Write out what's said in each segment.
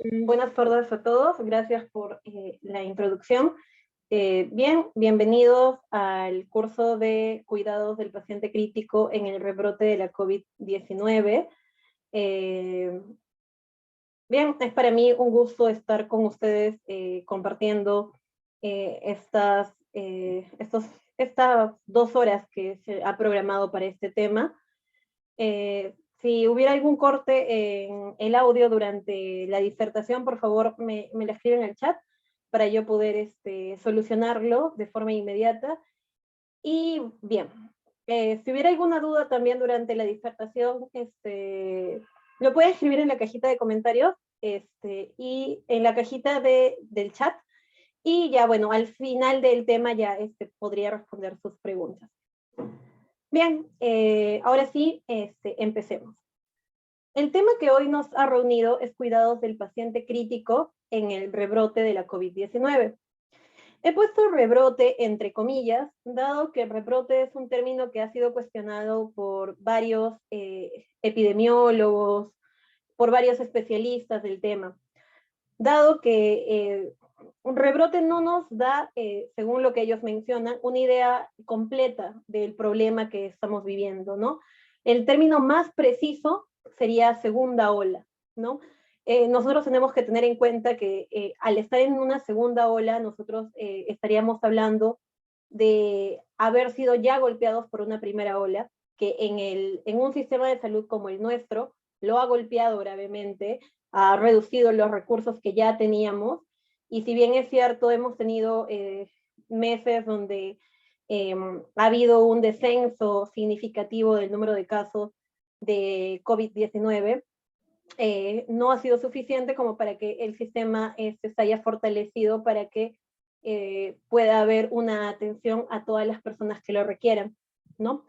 Buenas tardes a todos, gracias por la introducción. Bienvenidos al curso de cuidados del paciente crítico en el rebrote de la COVID-19. Eh, es para mí un gusto estar con ustedes compartiendo estas 2 horas que se ha programado para este tema. Si hubiera algún corte en el audio durante la disertación, por favor me la escriben en el chat para yo poder solucionarlo de forma inmediata. Y bien, si hubiera alguna duda también durante la disertación, lo pueden escribir en la cajita de comentarios y en la cajita del chat. Y ya, bueno, al final del tema ya podría responder sus preguntas. Bien, ahora sí, empecemos. El tema que hoy nos ha reunido es cuidados del paciente crítico en el rebrote de la COVID-19. He puesto rebrote entre comillas, dado que el rebrote es un término que ha sido cuestionado por varios epidemiólogos, por varios especialistas del tema, dado que un rebrote no nos da, según lo que ellos mencionan, una idea completa del problema que estamos viviendo, ¿no? El término más preciso sería segunda ola, ¿no? Nosotros tenemos que tener en cuenta que al estar en una segunda ola, nosotros estaríamos hablando de haber sido ya golpeados por una primera ola, que en un sistema de salud como el nuestro, lo ha golpeado gravemente, ha reducido los recursos que ya teníamos, y si bien es cierto, hemos tenido meses donde ha habido un descenso significativo del número de casos de COVID-19, no ha sido suficiente como para que el sistema se haya fortalecido para que pueda haber una atención a todas las personas que lo requieran, ¿no?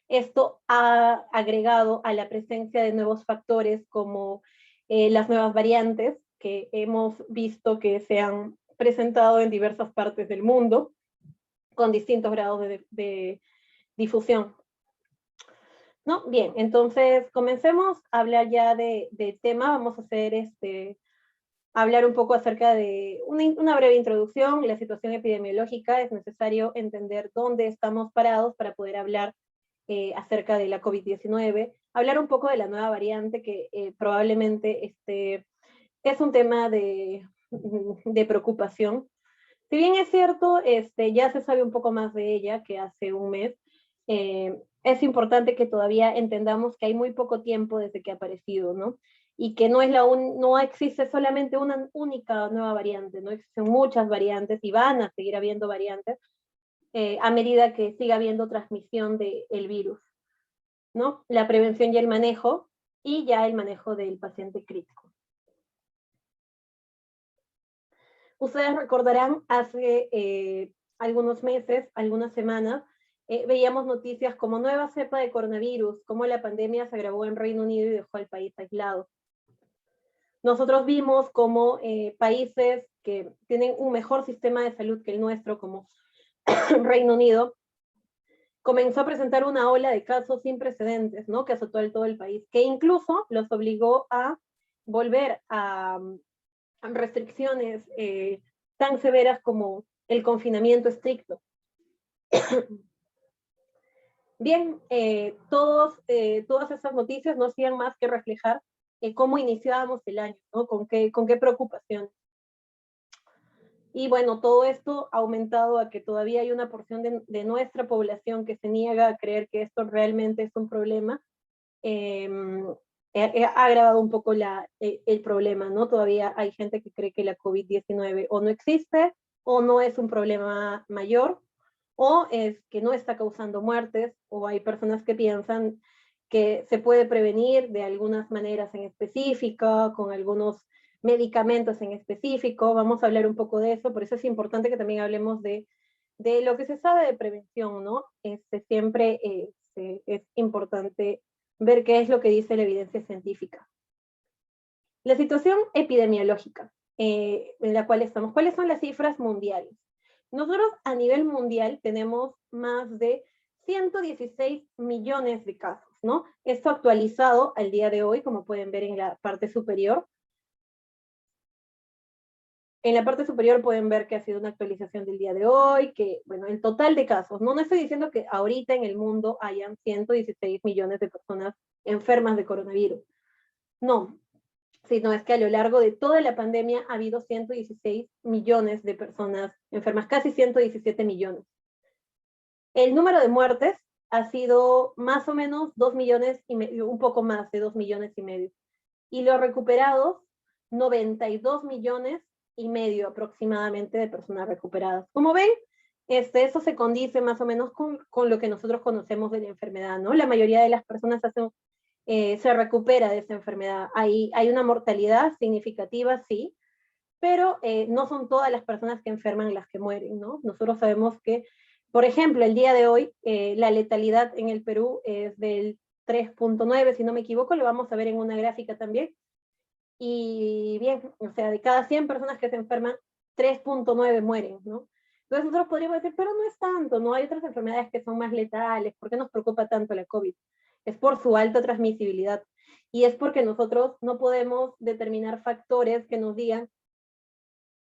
Esto ha agregado a la presencia de nuevos factores como las nuevas variantes que hemos visto que se han presentado en diversas partes del mundo con distintos grados de difusión. ¿No? Bien, entonces comencemos a hablar ya del tema. Vamos a hacer hablar un poco acerca de una breve introducción, la situación epidemiológica. Es necesario entender dónde estamos parados para poder hablar acerca de la COVID-19, hablar un poco de la nueva variante que probablemente es un tema de preocupación. Si bien es cierto, ya se sabe un poco más de ella que hace un mes, es importante que todavía entendamos que hay muy poco tiempo desde que ha aparecido, ¿no? Y que no existe solamente una única nueva variante, no existen muchas variantes y van a seguir habiendo variantes a medida que siga habiendo transmisión del virus, ¿no? La prevención y ya el manejo del paciente crítico. Ustedes recordarán hace algunos meses, algunas semanas, veíamos noticias como nueva cepa de coronavirus, cómo la pandemia se agravó en Reino Unido y dejó al país aislado. Nosotros vimos cómo países que tienen un mejor sistema de salud que el nuestro, como Reino Unido, comenzó a presentar una ola de casos sin precedentes, ¿no? Que azotó todo el país, que incluso los obligó a volver a restricciones tan severas como el confinamiento estricto. Bien, todas esas noticias no hacían más que reflejar cómo iniciábamos el año, ¿no? Con qué preocupación. Y bueno, todo esto ha aumentado a que todavía hay una porción de nuestra población que se niega a creer que esto realmente es un problema. Ha agravado un poco el problema, ¿no? Todavía hay gente que cree que la COVID-19 o no existe, o no es un problema mayor, o es que no está causando muertes, o hay personas que piensan que se puede prevenir de algunas maneras en específica, con algunos medicamentos en específico. Vamos a hablar un poco de eso, por eso es importante que también hablemos de lo que se sabe de prevención, ¿no? Siempre es importante ver qué es lo que dice la evidencia científica. La situación epidemiológica en la cual estamos. ¿Cuáles son las cifras mundiales? Nosotros a nivel mundial tenemos más de 116 millones de casos, ¿no? Esto actualizado al día de hoy, como pueden ver en la parte superior. En la parte superior pueden ver que ha sido una actualización del día de hoy, que, bueno, el total de casos, no estoy diciendo que ahorita en el mundo hayan 116 millones de personas enfermas de coronavirus, no, sino es que a lo largo de toda la pandemia ha habido 116 millones de personas enfermas, casi 117 millones. El número de muertes ha sido más o menos 2 millones y medio, un poco más de 2 millones y medio. Y los recuperados, 92 millones y medio aproximadamente de personas recuperadas. Como ven, eso se condice más o menos con lo que nosotros conocemos de la enfermedad, ¿no? La mayoría de las personas se recupera de esa enfermedad. Hay una mortalidad significativa, sí, pero no son todas las personas que enferman las que mueren, ¿no? Nosotros sabemos que, por ejemplo, el día de hoy, la letalidad en el Perú es del 3.9, si no me equivoco, lo vamos a ver en una gráfica también. Y bien, o sea, de cada 100 personas que se enferman, 3.9 mueren, ¿no? Entonces nosotros podríamos decir, pero no es tanto, ¿no? Hay otras enfermedades que son más letales, ¿por qué nos preocupa tanto la COVID? Es por su alta transmisibilidad. Y es porque nosotros no podemos determinar factores que nos digan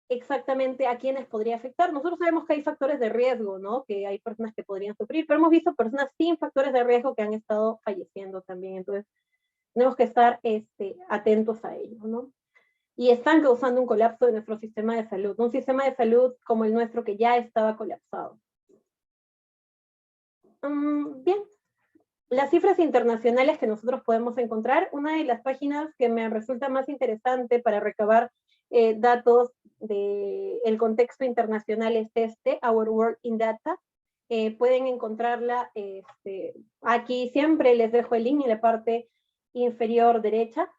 exactamente a quiénes podría afectar. Nosotros sabemos que hay factores de riesgo, ¿no? Que hay personas que podrían sufrir, pero hemos visto personas sin factores de riesgo que han estado falleciendo también. Entonces, tenemos que estar atentos a ello, ¿no? Y están causando un colapso de nuestro sistema de salud, un sistema de salud como el nuestro que ya estaba colapsado. Bien, las cifras internacionales que nosotros podemos encontrar, una de las páginas que me resulta más interesante para recabar datos del contexto internacional es Our World in Data. Pueden encontrarla, aquí siempre les dejo el link en la parte inferior derecha,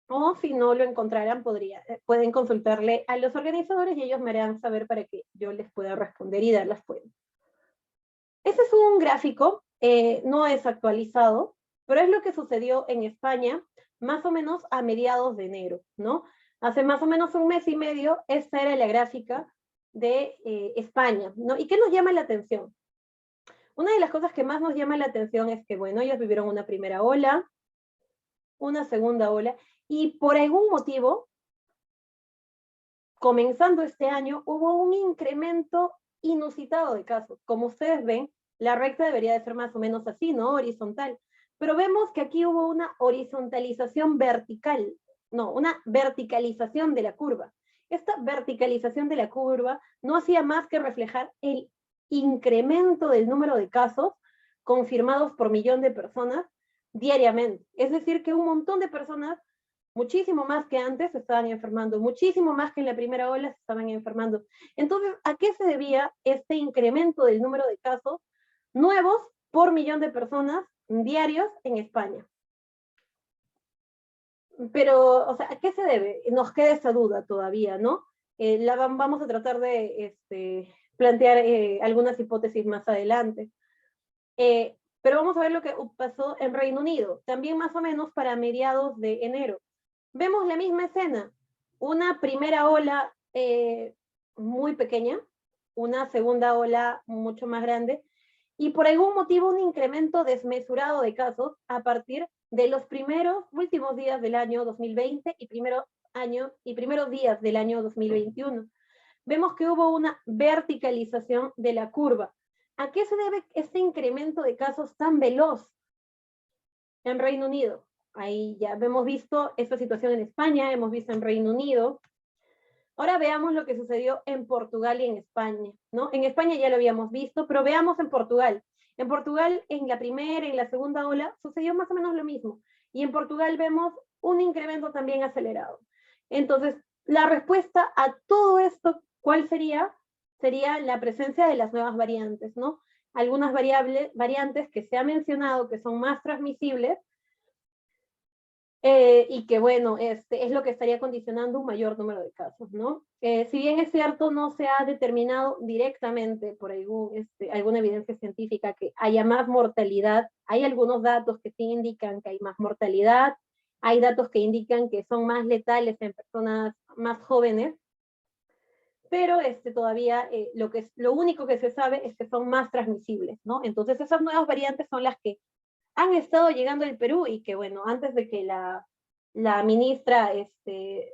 o si no lo encontraran, pueden consultarle a los organizadores y ellos me harán saber para que yo les pueda responder y darlas fuentes. Este es un gráfico, no es actualizado, pero es lo que sucedió en España más o menos a mediados de enero, ¿no? Hace más o menos un mes y medio, esta era la gráfica de España, ¿no? ¿Y qué nos llama la atención? Una de las cosas que más nos llama la atención es que, bueno, ellos vivieron una primera ola, una segunda ola, y por algún motivo, comenzando este año, hubo un incremento inusitado de casos. Como ustedes ven, la recta debería de ser más o menos así, ¿no? Horizontal. Pero vemos que aquí hubo una horizontalización vertical, no, una verticalización de la curva. Esta verticalización de la curva no hacía más que reflejar el incremento del número de casos confirmados por millón de personas diariamente. Es decir, que un montón de personas, muchísimo más que antes, se estaban enfermando, muchísimo más que en la primera ola se estaban enfermando. Entonces, ¿a qué se debía este incremento del número de casos nuevos por millón de personas diarios en España? Pero, o sea, ¿a qué se debe? Nos queda esa duda todavía, ¿no? Vamos a tratar de plantear algunas hipótesis más adelante. Pero vamos a ver lo que pasó en Reino Unido, también más o menos para mediados de enero. Vemos la misma escena, una primera ola muy pequeña, una segunda ola mucho más grande, y por algún motivo un incremento desmesurado de casos a partir de los últimos días del año 2020 y primeros días del año 2021. Vemos que hubo una verticalización de la curva. ¿A qué se debe este incremento de casos tan veloz en Reino Unido? Ahí ya hemos visto esta situación en España, hemos visto en Reino Unido. Ahora veamos lo que sucedió en Portugal y en España, ¿no? En España ya lo habíamos visto, pero veamos en Portugal. En Portugal, en la primera y en la segunda ola, sucedió más o menos lo mismo. Y en Portugal vemos un incremento también acelerado. Entonces, la respuesta a todo esto, ¿cuál sería? Sería la presencia de las nuevas variantes, ¿no? Algunas variantes que se ha mencionado que son más transmisibles, y que bueno, es lo que estaría condicionando un mayor número de casos, ¿no? Si bien es cierto, no se ha determinado directamente por alguna evidencia científica que haya más mortalidad, hay algunos datos que sí indican que hay más mortalidad, hay datos que indican que son más letales en personas más jóvenes, pero todavía lo único que se sabe es que son más transmisibles, ¿no? Entonces esas nuevas variantes son las que han estado llegando al Perú y que, bueno, antes de que la la ministra se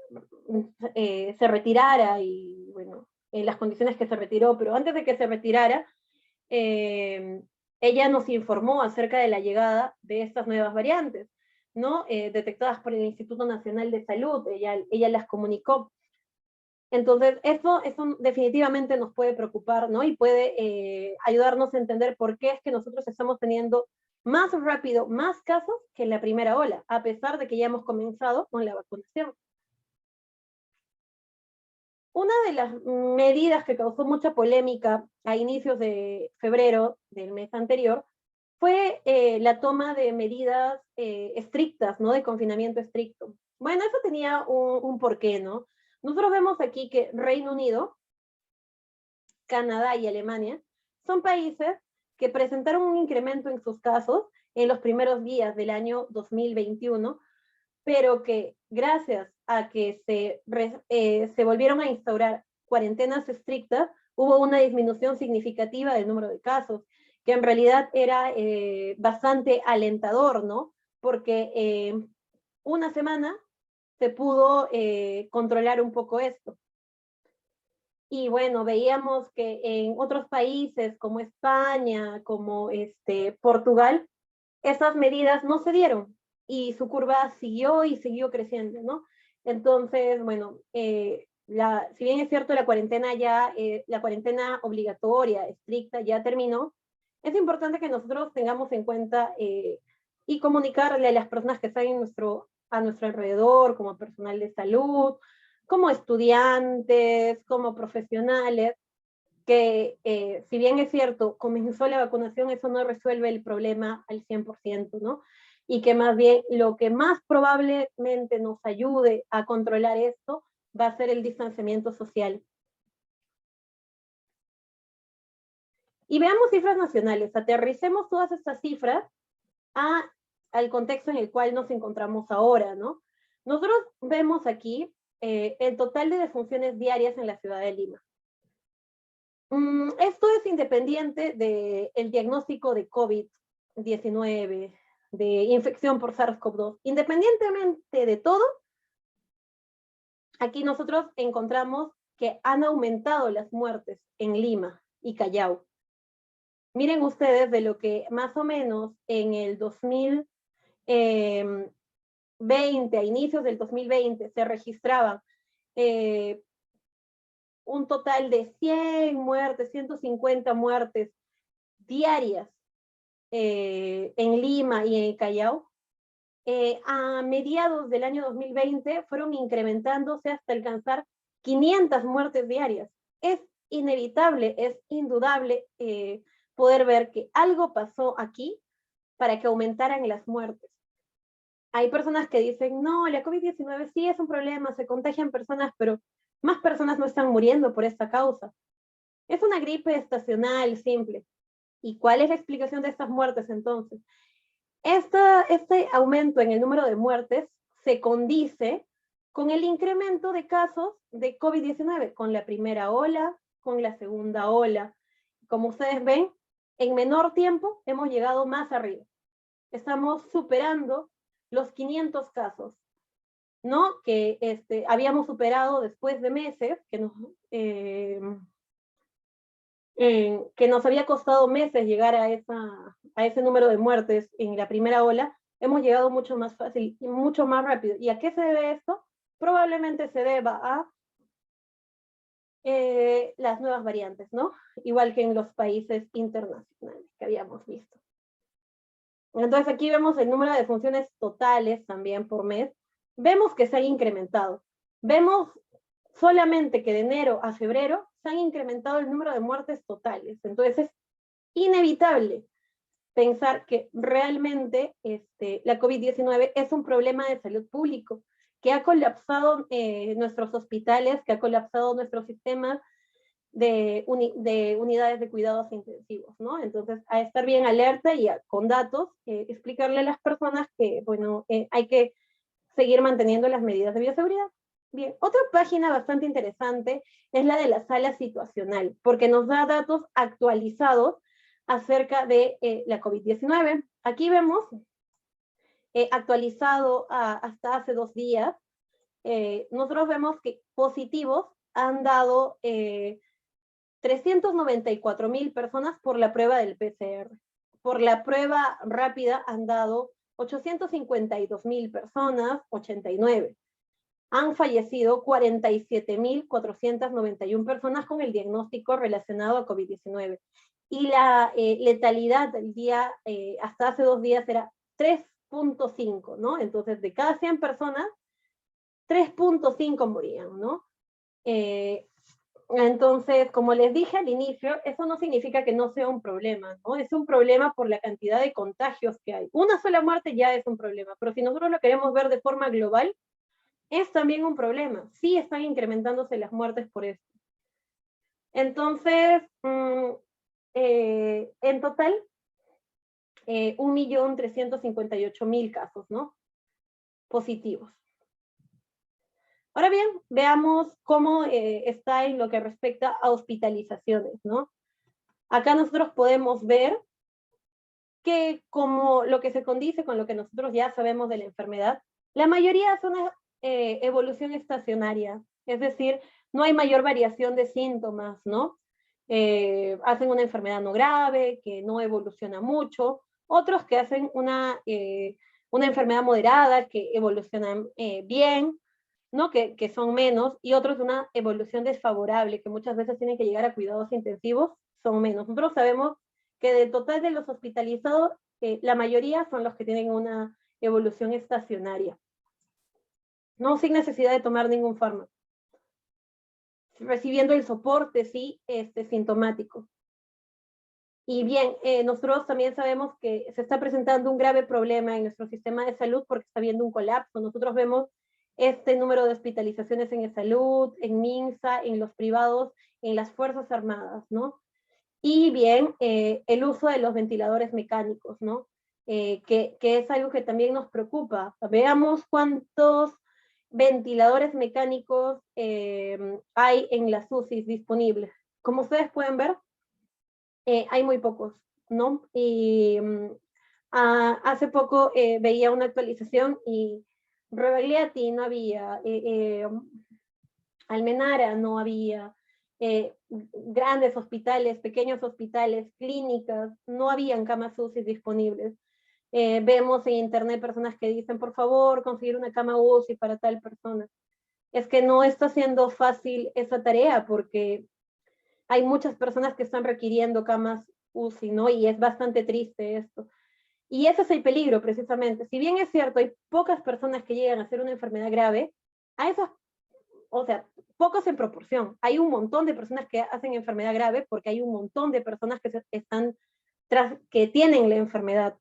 retirara y, bueno, en las condiciones que se retiró, pero antes de que se retirara, ella nos informó acerca de la llegada de estas nuevas variantes, ¿no? Detectadas por el Instituto Nacional de Salud, ella las comunicó. Entonces, eso definitivamente nos puede preocupar, ¿no? Y puede ayudarnos a entender por qué es que nosotros estamos teniendo más rápido, más casos que en la primera ola, a pesar de que ya hemos comenzado con la vacunación. Una de las medidas que causó mucha polémica a inicios de febrero del mes anterior fue la toma de medidas estrictas, ¿no? De confinamiento estricto. Bueno, eso tenía un porqué, ¿no? Nosotros vemos aquí que Reino Unido, Canadá y Alemania son países que presentaron un incremento en sus casos en los primeros días del año 2021, pero que gracias a que se volvieron a instaurar cuarentenas estrictas, hubo una disminución significativa del número de casos, que en realidad era bastante alentador, ¿no? Porque una semana se pudo controlar un poco esto. Y bueno, veíamos que en otros países como España, como Portugal, esas medidas no se dieron y su curva siguió y siguió creciendo, ¿no? Entonces, bueno, si bien es cierto la cuarentena la cuarentena obligatoria, estricta, ya terminó, es importante que nosotros tengamos en cuenta y comunicarle a las personas que están a nuestro alrededor, como personal de salud, como estudiantes, como profesionales, que si bien es cierto, comenzó la vacunación, eso no resuelve el problema al 100%, ¿no? Y que más bien lo que más probablemente nos ayude a controlar esto va a ser el distanciamiento social. Y veamos cifras nacionales, aterricemos todas estas cifras al contexto en el cual nos encontramos ahora, ¿no? Nosotros vemos aquí el total de defunciones diarias en la ciudad de Lima. Esto es independiente del diagnóstico de COVID-19, de infección por SARS-CoV-2. Independientemente de todo, aquí nosotros encontramos que han aumentado las muertes en Lima y Callao. Miren ustedes de lo que más o menos en el 2020, a inicios del 2020, se registraban un total de 100 muertes, 150 muertes diarias en Lima y en Callao, a mediados del año 2020 fueron incrementándose hasta alcanzar 500 muertes diarias. Es inevitable, es indudable poder ver que algo pasó aquí para que aumentaran las muertes. Hay personas que dicen, no, la COVID-19 sí es un problema, se contagian personas, pero más personas no están muriendo por esta causa. Es una gripe estacional simple. ¿Y cuál es la explicación de estas muertes entonces? Este aumento en el número de muertes se condice con el incremento de casos de COVID-19, con la primera ola, con la segunda ola. Como ustedes ven, en menor tiempo hemos llegado más arriba. Estamos superando los 500 casos, ¿no? Que habíamos superado después de meses, que nos había costado meses llegar a ese número de muertes en la primera ola, hemos llegado mucho más fácil y mucho más rápido. ¿Y a qué se debe esto? Probablemente se deba a las nuevas variantes, ¿no? Igual que en los países internacionales que habíamos visto. Entonces aquí vemos el número de funciones totales también por mes. Vemos que se han incrementado. Vemos solamente que de enero a febrero se han incrementado el número de muertes totales. Entonces es inevitable pensar que realmente la COVID-19 es un problema de salud público, que ha colapsado nuestros hospitales, que ha colapsado nuestros sistemas de unidades de cuidados intensivos, ¿no? Entonces, a estar bien alerta y con datos, explicarle a las personas que, bueno, hay que seguir manteniendo las medidas de bioseguridad. Bien, otra página bastante interesante es la de la sala situacional, porque nos da datos actualizados acerca de la COVID-19. Aquí vemos actualizado hasta hace 2 días, nosotros vemos que positivos han dado 394,000 personas por la prueba del PCR. Por la prueba rápida han dado 852,000 personas, 89. Han fallecido 47,491 personas con el diagnóstico relacionado a COVID-19. Y la letalidad del día, hasta hace 2 días, era 3.5, ¿no? Entonces, de cada 100 personas, 3.5 morían, ¿no? Entonces, como les dije al inicio, eso no significa que no sea un problema, ¿no? Es un problema por la cantidad de contagios que hay. Una sola muerte ya es un problema, pero si nosotros lo queremos ver de forma global, es también un problema. Sí están incrementándose las muertes por esto. Entonces, en total, 1.358.000 casos, ¿no? Positivos. Ahora bien, veamos cómo está en lo que respecta a hospitalizaciones, ¿no? Acá nosotros podemos ver que, como lo que se condice con lo que nosotros ya sabemos de la enfermedad, la mayoría son evolución estacionaria, es decir, no hay mayor variación de síntomas, ¿no? Hacen una enfermedad no grave, que no evoluciona mucho, otros que hacen una enfermedad moderada, que evolucionan bien, ¿no? Que son menos, y otros de una evolución desfavorable, que muchas veces tienen que llegar a cuidados intensivos, son menos. Nosotros sabemos que del total de los hospitalizados, la mayoría son los que tienen una evolución estacionaria, no sin necesidad de tomar ningún fármaco, recibiendo el soporte, sí, sintomático. Y bien, nosotros también sabemos que se está presentando un grave problema en nuestro sistema de salud porque está habiendo un colapso. Nosotros vemos este número de hospitalizaciones en salud, en MINSA, en los privados, en las Fuerzas Armadas, ¿no? Y bien, el uso de los ventiladores mecánicos, ¿no? Que es algo que también nos preocupa. Veamos cuántos ventiladores mecánicos hay en las UCIs disponibles. Como ustedes pueden ver, hay muy pocos, ¿no? Y hace poco veía una actualización y Rebagliati no había, Almenara no había, grandes hospitales, pequeños hospitales, clínicas, no habían camas UCI disponibles. Vemos en internet personas que dicen, por favor, conseguir una cama UCI para tal persona. Es que no está siendo fácil esa tarea porque hay muchas personas que están requiriendo camas UCI, ¿no? Y es bastante triste esto. Y ese es el peligro, precisamente. Si bien es cierto, hay pocas personas que llegan a ser una enfermedad grave, a esas, o sea, pocos en proporción. Hay un montón de personas que hacen enfermedad grave porque hay un montón de personas que que tienen la enfermedad,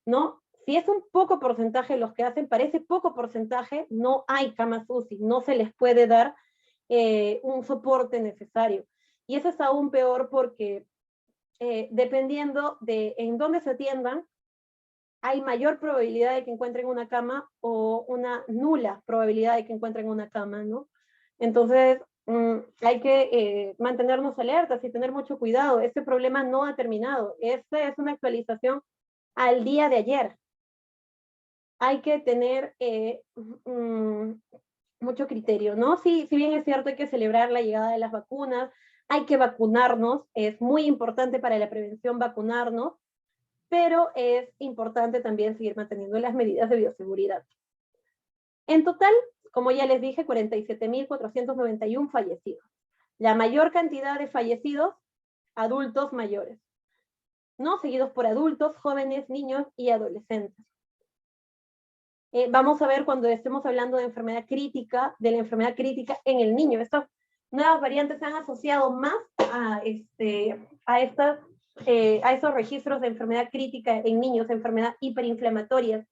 ¿no? Si es un poco porcentaje los que hacen, para ese poco porcentaje no hay camas UCI, no se les puede dar un soporte necesario. Y eso es aún peor porque dependiendo de en dónde se atiendan, hay mayor probabilidad de que encuentren una cama o una nula probabilidad de que encuentren una cama, ¿no? Entonces, hay que mantenernos alertas y tener mucho cuidado. Este problema no ha terminado. Esta es una actualización al día de ayer. Hay que tener mucho criterio, ¿no? Sí, si bien es cierto, hay que celebrar la llegada de las vacunas, hay que vacunarnos, es muy importante para la prevención vacunarnos, pero es importante también seguir manteniendo las medidas de bioseguridad. En total, como ya les dije, 47,491 fallecidos. La mayor cantidad de fallecidos, adultos mayores, ¿no? Seguidos por adultos, jóvenes, niños y adolescentes. Vamos a ver cuando estemos hablando de enfermedad crítica, de la enfermedad crítica en el niño. Estas nuevas variantes se han asociado más a esos registros de enfermedad crítica en niños, enfermedad hiperinflamatoria.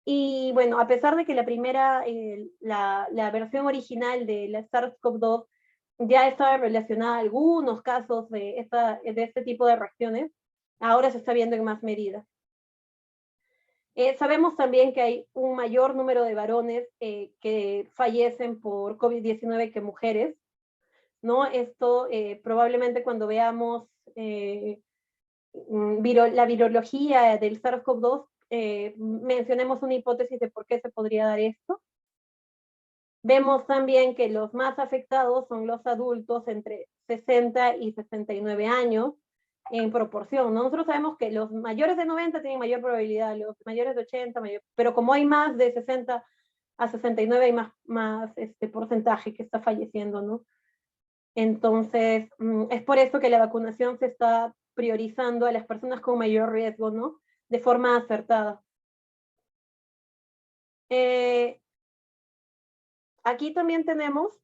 Y bueno, a pesar de que la primera, la versión original de la SARS-CoV-2 ya estaba relacionada a algunos casos de este tipo de reacciones, ahora se está viendo en más medida. Sabemos también que hay un mayor número de varones que fallecen por COVID-19 que mujeres, ¿no? Esto probablemente cuando veamos la virología del SARS-CoV-2 mencionemos una hipótesis de por qué se podría dar esto. Vemos también que los más afectados son los adultos entre 60 y 69 años en proporción. Nosotros sabemos que los mayores de 90 tienen mayor probabilidad, los mayores de 80, pero como hay más de 60 a 69 hay más porcentaje que está falleciendo, ¿no? Entonces, es por eso que la vacunación se está priorizando a las personas con mayor riesgo, ¿no? De forma acertada. Aquí también tenemos,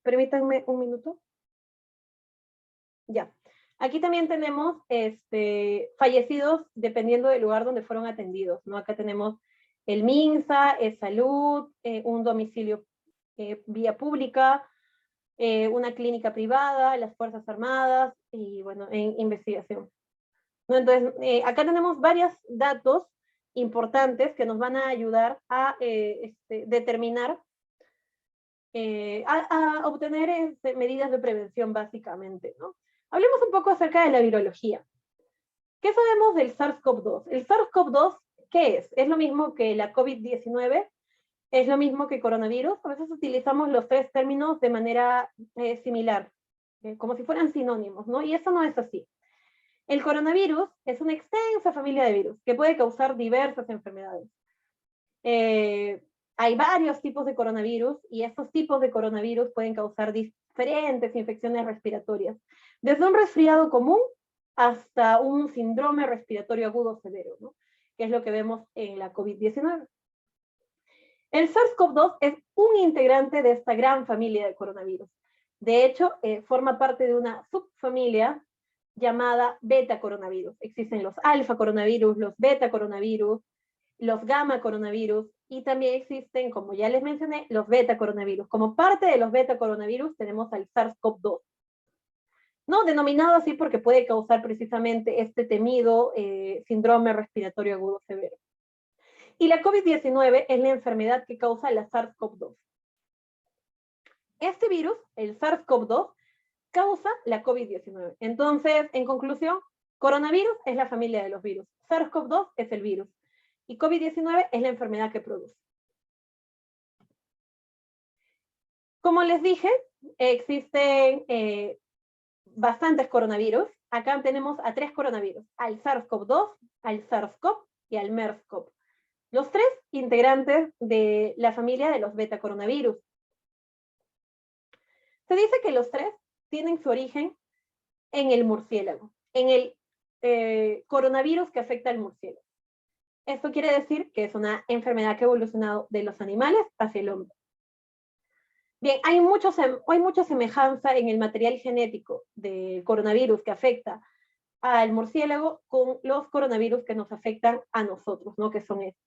permítanme un minuto. Ya. Aquí también tenemos fallecidos dependiendo del lugar donde fueron atendidos, ¿no? Acá tenemos el MINSA, salud, un domicilio vía pública, una clínica privada, las Fuerzas Armadas y, bueno, en investigación, ¿no? Entonces, acá tenemos varios datos importantes que nos van a ayudar a determinar, a obtener medidas de prevención básicamente, ¿no? Hablemos un poco acerca de la virología. ¿Qué sabemos del SARS-CoV-2? El SARS-CoV-2, ¿qué es? ¿Es lo mismo que la COVID-19? ¿Es lo mismo que coronavirus? A veces utilizamos los tres términos de manera similar, como si fueran sinónimos, ¿no? Y eso no es así. El coronavirus es una extensa familia de virus que puede causar diversas enfermedades. Hay varios tipos de coronavirus y estos tipos de coronavirus pueden causar diferentes infecciones respiratorias, desde un resfriado común hasta un síndrome respiratorio agudo severo, ¿no? Que es lo que vemos en la COVID-19. El SARS-CoV-2 es un integrante de esta gran familia de coronavirus. De hecho, forma parte de una subfamilia llamada beta coronavirus. Existen los alfa coronavirus, los beta coronavirus, los gamma coronavirus, y también existen, como ya les mencioné, los beta coronavirus. Como parte de los beta coronavirus tenemos al SARS-CoV-2, ¿no? Denominado así porque puede causar precisamente este temido síndrome respiratorio agudo severo. Y la COVID-19 es la enfermedad que causa la SARS-CoV-2. Este virus, el SARS-CoV-2, causa la COVID-19. Entonces, en conclusión, coronavirus es la familia de los virus, SARS-CoV-2 es el virus, y COVID-19 es la enfermedad que produce. Como les dije, existen bastantes coronavirus. Acá tenemos a 3 coronavirus, al SARS-CoV-2, al SARS-CoV y al MERS-CoV. Los 3 integrantes de la familia de los beta coronavirus. Se dice que los 3 tienen su origen en el murciélago, en el coronavirus que afecta al murciélago. Esto quiere decir que es una enfermedad que ha evolucionado de los animales hacia el hombre. Bien, hay mucha semejanza en el material genético del coronavirus que afecta al murciélago con los coronavirus que nos afectan a nosotros, ¿no? Que son estos.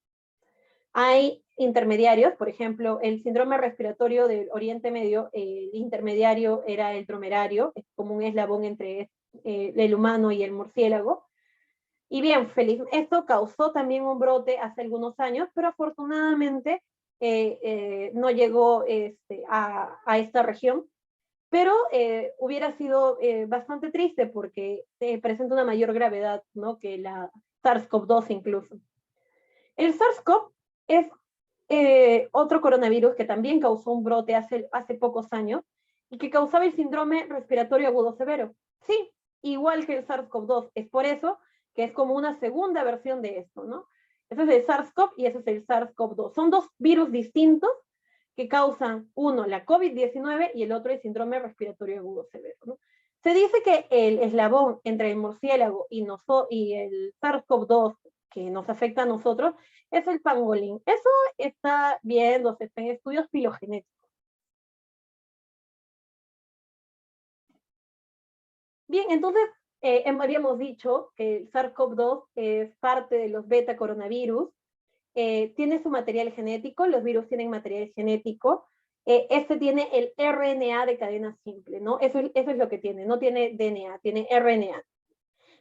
Hay intermediarios, por ejemplo, el síndrome respiratorio del Oriente Medio, el intermediario era el dromerario, es como un eslabón entre el humano y el murciélago. Y bien, esto causó también un brote hace algunos años, pero afortunadamente no llegó a esta región, pero hubiera sido bastante triste porque presenta una mayor gravedad, ¿no? Que la SARS-CoV-2 incluso. El SARS-CoV es otro coronavirus que también causó un brote hace pocos años y que causaba el síndrome respiratorio agudo severo. Sí, igual que el SARS-CoV-2. Es por eso que es como una segunda versión de esto, ¿no? Ese es el SARS-CoV y ese es el SARS-CoV-2. Son 2 virus distintos que causan, uno la COVID-19 y el otro el síndrome respiratorio agudo severo, ¿no? Se dice que el eslabón entre el murciélago y el SARS-CoV-2 que nos afecta a nosotros es el pangolín. Eso está viéndose en estudios filogenéticos. Bien, entonces habíamos dicho que el SARS-CoV-2 es parte de los beta coronavirus, tiene su material genético, los virus tienen material genético, este tiene el RNA de cadena simple, ¿no? Eso es lo que tiene, no tiene DNA, tiene RNA.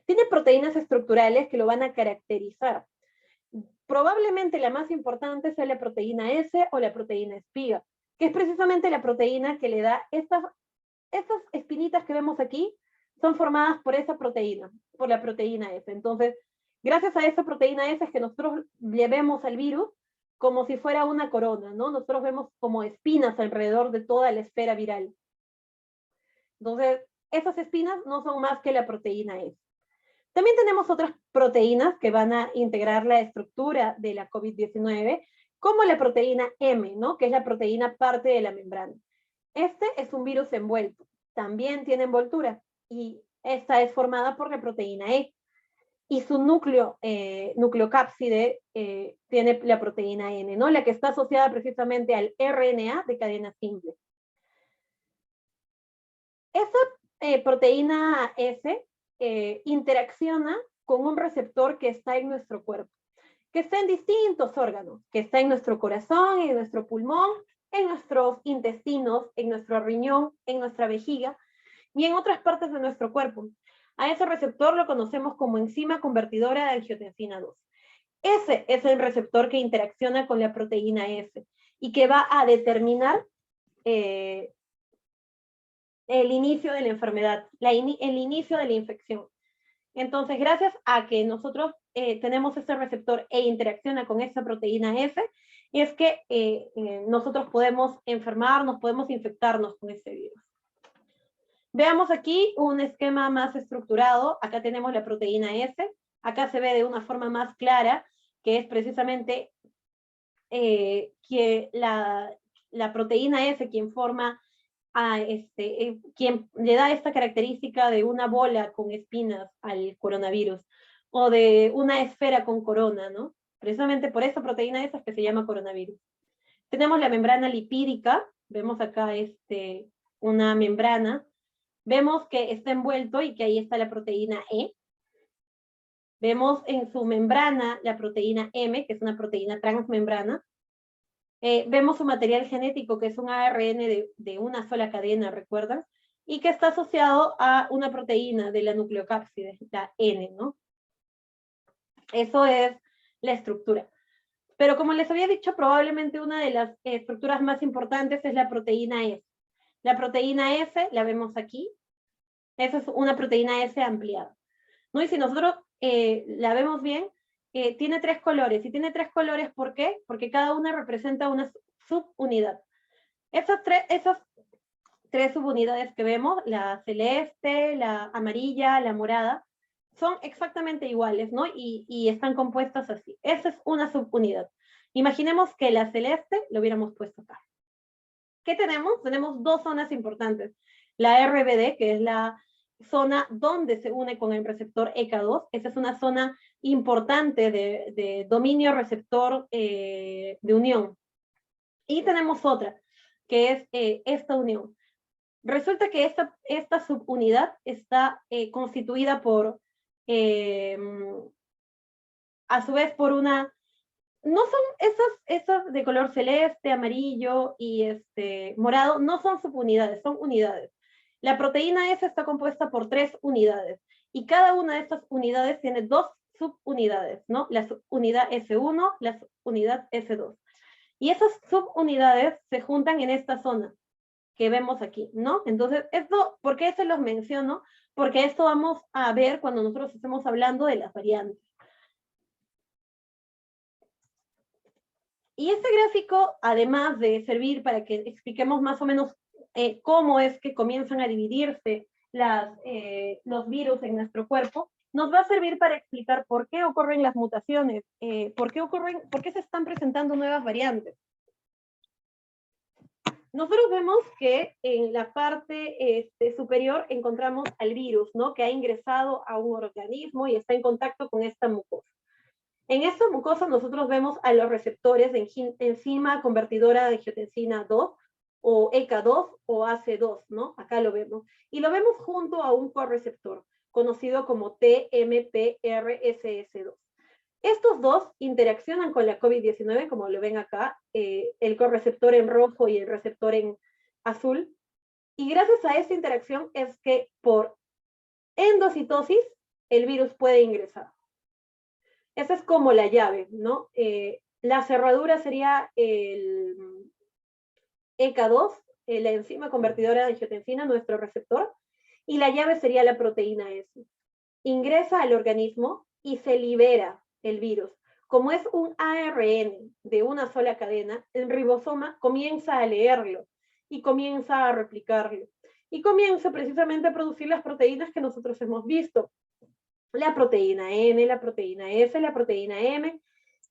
Tiene proteínas estructurales que lo van a caracterizar. Probablemente la más importante sea la proteína S o la proteína espiga, que es precisamente la proteína que le da estas espinitas que vemos aquí, son formadas por esa proteína, por la proteína S. Entonces, Gracias a esa proteína S es que nosotros le vemos al virus como si fuera una corona, ¿no? Nosotros vemos como espinas alrededor de toda la esfera viral. Entonces, esas espinas no son más que la proteína S. También tenemos otras proteínas que van a integrar la estructura de la COVID-19, como la proteína M, ¿no? Que es la proteína parte de la membrana. Este es un virus envuelto, también tiene envoltura, y esta es formada por la proteína E. Y su nucleocápside tiene la proteína N, ¿no? La que está asociada precisamente al RNA de cadena simple. Esa proteína S interacciona con un receptor que está en nuestro cuerpo, que está en distintos órganos, que está en nuestro corazón, en nuestro pulmón, en nuestros intestinos, en nuestro riñón, en nuestra vejiga y en otras partes de nuestro cuerpo. A ese receptor lo conocemos como enzima convertidora de angiotensina 2. Ese es el receptor que interacciona con la proteína S y que va a determinar el inicio de la enfermedad, el inicio de la infección. Entonces, gracias a que nosotros tenemos ese receptor e interacciona con esa proteína S, es que nosotros podemos enfermarnos, podemos infectarnos con ese virus. Veamos aquí un esquema más estructurado. Acá tenemos la proteína S. Acá se ve de una forma más clara que es precisamente que la proteína S quien forma quien le da esta característica de una bola con espinas al coronavirus, o de una esfera con corona, ¿no? Precisamente por esa proteína esa es que se llama coronavirus. Tenemos la membrana lipídica, vemos acá una membrana, vemos que está envuelto y que ahí está la proteína E. Vemos en su membrana la proteína M, que es una proteína transmembrana. Vemos su material genético, que es un ARN de una sola cadena, ¿recuerdan? Y que está asociado a una proteína de la nucleocápside, la N, ¿no? Eso es la estructura. Pero como les había dicho, probablemente una de las estructuras más importantes es la proteína S. La proteína S, la vemos aquí. Esa es una proteína S ampliada, ¿no? Y si nosotros la vemos bien, tiene 3 colores. Y tiene 3 colores, ¿por qué? Porque cada una representa una subunidad. Esas tres subunidades que vemos, la celeste, la amarilla, la morada, son exactamente iguales, ¿no? Y están compuestas así. Esa es una subunidad. Imaginemos que la celeste lo hubiéramos puesto acá. ¿Qué tenemos? Tenemos 2 zonas importantes. La RBD, que es la zona donde se une con el receptor ECA2. Esa es una zona importante de dominio receptor de unión. Y tenemos otra, que es esta unión. Resulta que esta subunidad está constituida por, a su vez, por una... No son esas de color celeste, amarillo y morado, no son subunidades, son unidades. La proteína S está compuesta por 3 unidades y cada una de estas unidades tiene 2 subunidades, ¿no? La subunidad S1, la subunidad S2. Y esas subunidades se juntan en esta zona que vemos aquí, ¿no? Entonces, ¿por qué se los menciono? Porque esto vamos a ver cuando nosotros estemos hablando de las variantes. Y este gráfico, además de servir para que expliquemos más o menos cómo es que comienzan a dividirse los virus en nuestro cuerpo, nos va a servir para explicar por qué ocurren las mutaciones, por qué se están presentando nuevas variantes. Nosotros vemos que en la parte superior encontramos al virus, ¿no? Que ha ingresado a un organismo y está en contacto con esta mucosa. En esta mucosa nosotros vemos a los receptores de enzima convertidora de angiotensina 2, o ECA2 o AC2, ¿no? Acá lo vemos. Y lo vemos junto a un correceptor, conocido como TMPRSS2. Estos dos interaccionan con la COVID-19, como lo ven acá, el correceptor en rojo y el receptor en azul. Y gracias a esta interacción es que por endocitosis el virus puede ingresar. Esa es como la llave, ¿no? La cerradura sería el ECA2, la enzima convertidora de angiotensina, nuestro receptor, y la llave sería la proteína S. Ingresa al organismo y se libera el virus. Como es un ARN de una sola cadena, el ribosoma comienza a leerlo y comienza a replicarlo. Y comienza precisamente a producir las proteínas que nosotros hemos visto. La proteína N, la proteína F, la proteína M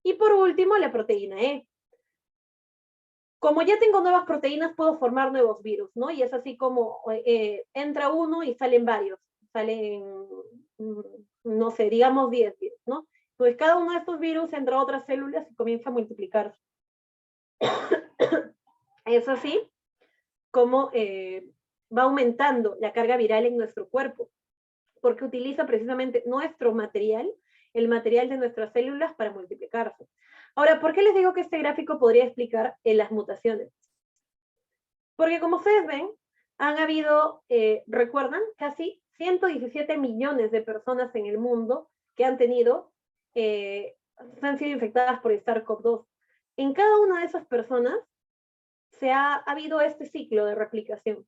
y por último la proteína E. Como ya tengo nuevas proteínas, puedo formar nuevos virus, ¿no? Y es así como entra uno y salen varios. Salen, no sé, digamos 10 virus, ¿no? Entonces cada uno de estos virus entra a otras células y comienza a multiplicarse. Es así como va aumentando la carga viral en nuestro cuerpo, porque utiliza precisamente nuestro material, el material de nuestras células para multiplicarse. Ahora, ¿por qué les digo que este gráfico podría explicar las mutaciones? Porque como ustedes ven, han habido, recuerdan, casi 117 millones de personas en el mundo que han tenido, han sido infectadas por SARS-CoV-2. En cada una de esas personas ha habido este ciclo de replicación.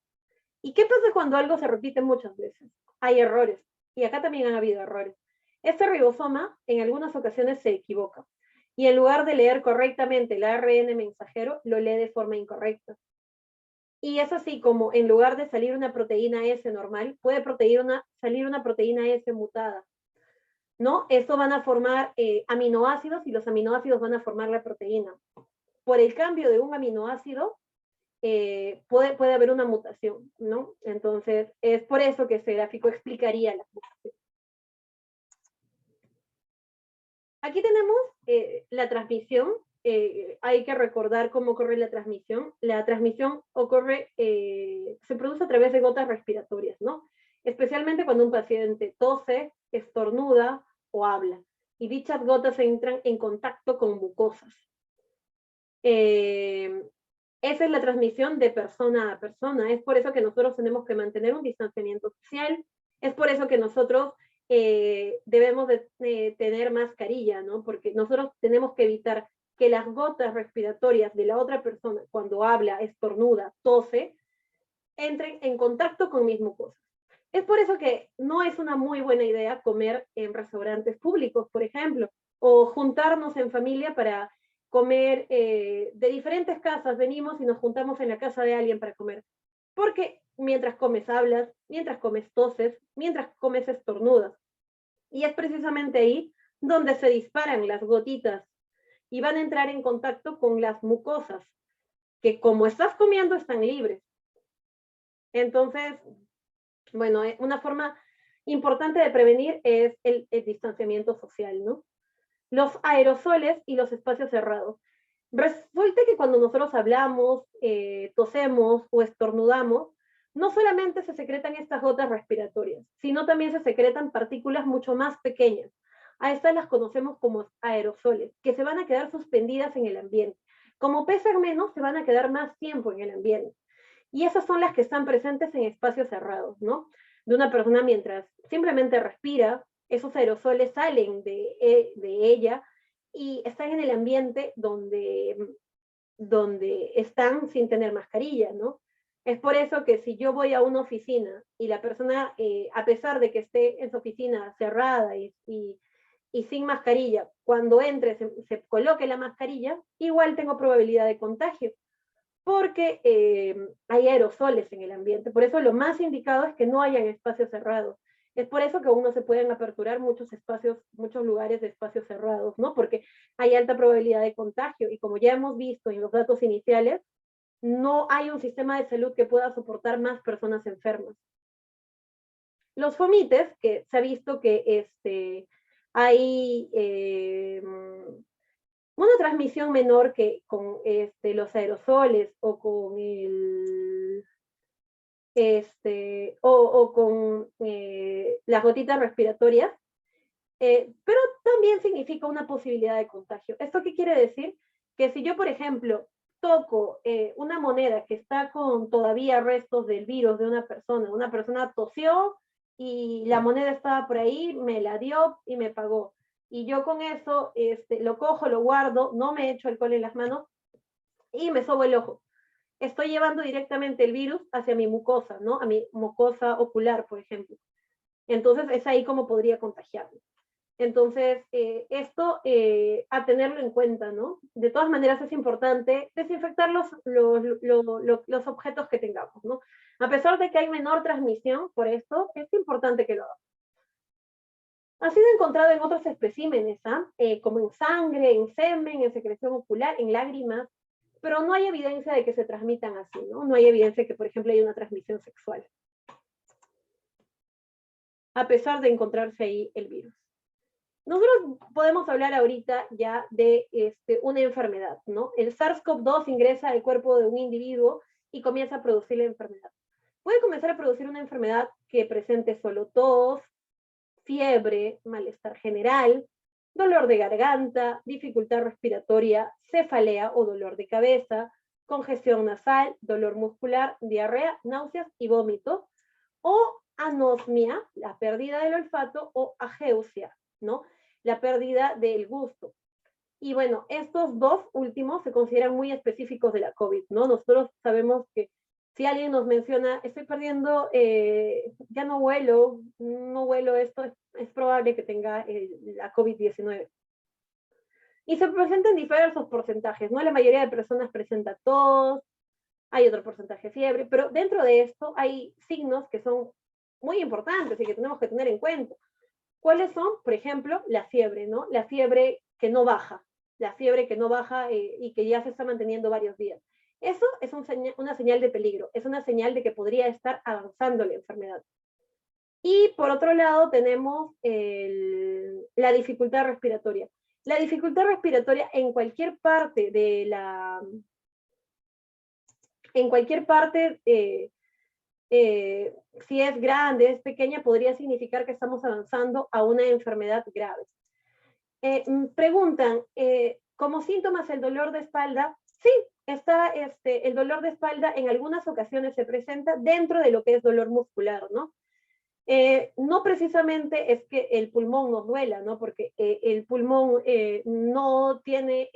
¿Y qué pasa cuando algo se repite muchas veces? Hay errores, y acá también han habido errores. Este ribosoma en algunas ocasiones se equivoca, y en lugar de leer correctamente el ARN mensajero, lo lee de forma incorrecta. Y es así como en lugar de salir una proteína S normal, puede salir una proteína S mutada, ¿no? Esto van a formar aminoácidos y los aminoácidos van a formar la proteína. Por el cambio de un aminoácido, puede haber una mutación, ¿no? Entonces, es por eso que este gráfico explicaría las mutaciones. Aquí tenemos la transmisión. Hay que recordar cómo ocurre la transmisión. La transmisión ocurre, se produce a través de gotas respiratorias, ¿no? Especialmente cuando un paciente tose, estornuda o habla. Y dichas gotas entran en contacto con mucosas. Esa es la transmisión de persona a persona. Es por eso que nosotros tenemos que mantener un distanciamiento social. Es por eso que nosotros debemos de tener mascarilla, ¿no? Porque nosotros tenemos que evitar que las gotas respiratorias de la otra persona, cuando habla, estornuda, tose, entren en contacto con mis mucosas. Es por eso que no es una muy buena idea comer en restaurantes públicos, por ejemplo, o juntarnos en familia para comer de diferentes casas. Venimos y nos juntamos en la casa de alguien para comer. Porque mientras comes hablas, mientras comes toses, mientras comes estornudas. Y es precisamente ahí donde se disparan las gotitas y van a entrar en contacto con las mucosas, que como estás comiendo están libres. Entonces, bueno, una forma importante de prevenir es el distanciamiento social, ¿no? Los aerosoles y los espacios cerrados. Resulta que cuando nosotros hablamos, tosemos o estornudamos, no solamente se secretan estas gotas respiratorias, sino también se secretan partículas mucho más pequeñas. A estas las conocemos como aerosoles, que se van a quedar suspendidas en el ambiente. Como pesan menos, se van a quedar más tiempo en el ambiente. Y esas son las que están presentes en espacios cerrados, ¿no? De una persona mientras simplemente respira, esos aerosoles salen de ella y están en el ambiente donde están sin tener mascarilla, ¿no? Es por eso que si yo voy a una oficina y la persona, a pesar de que esté en su oficina cerrada y sin mascarilla, cuando entre se coloque la mascarilla, igual tengo probabilidad de contagio, porque hay aerosoles en el ambiente. Por eso lo más indicado es que no hayan espacios cerrados. Es por eso que aún no se pueden aperturar muchos espacios, muchos lugares de espacios cerrados, ¿no? Porque hay alta probabilidad de contagio y como ya hemos visto en los datos iniciales, no hay un sistema de salud que pueda soportar más personas enfermas. Los fomites, que se ha visto que hay una transmisión menor que con los aerosoles o con o con las gotitas respiratorias, pero también significa una posibilidad de contagio. ¿Esto qué quiere decir? Que si yo, por ejemplo, toco una moneda que está con todavía restos del virus de una persona tosió y la moneda estaba por ahí, me la dio y me pagó. Y yo con eso lo cojo, lo guardo, no me echo alcohol en las manos y me sobo el ojo. Estoy llevando directamente el virus hacia mi mucosa, ¿no? A mi mucosa ocular, por ejemplo. Entonces es ahí como podría contagiarme. Entonces, esto a tenerlo en cuenta, ¿no? De todas maneras es importante desinfectar los objetos que tengamos, ¿no? A pesar de que hay menor transmisión por esto, es importante que lo hagamos. Ha sido encontrado en otros especímenes, como en sangre, en semen, en secreción ocular, en lágrimas, pero no hay evidencia de que se transmitan así, ¿no? No hay evidencia de que, por ejemplo, haya una transmisión sexual, a pesar de encontrarse ahí el virus. Nosotros podemos hablar ahorita ya de una enfermedad, ¿no? El SARS-CoV-2 ingresa al cuerpo de un individuo y comienza a producir la enfermedad. Puede comenzar a producir una enfermedad que presente solo tos, fiebre, malestar general, dolor de garganta, dificultad respiratoria, cefalea o dolor de cabeza, congestión nasal, dolor muscular, diarrea, náuseas y vómitos, o anosmia, la pérdida del olfato, o ageusia, ¿no? La pérdida del gusto. Y bueno, estos dos últimos se consideran muy específicos de la COVID, ¿no? Nosotros sabemos que si alguien nos menciona, estoy perdiendo, ya no huelo esto, es probable que tenga la COVID-19. Y se presenta en diversos porcentajes, ¿no? La mayoría de personas presenta tos, hay otro porcentaje de fiebre, pero dentro de esto hay signos que son muy importantes y que tenemos que tener en cuenta. ¿Cuáles son? Por ejemplo, la fiebre, ¿no? La fiebre que no baja, y que ya se está manteniendo varios días. Eso es una señal de peligro, es una señal de que podría estar avanzando la enfermedad. Y por otro lado tenemos la dificultad respiratoria. La dificultad respiratoria en cualquier parte si es grande, es pequeña, podría significar que estamos avanzando a una enfermedad grave. Preguntan, ¿como síntomas el dolor de espalda? Sí, el dolor de espalda en algunas ocasiones se presenta dentro de lo que es dolor muscular, ¿no? No precisamente es que el pulmón nos duela, ¿no? Porque el pulmón no tiene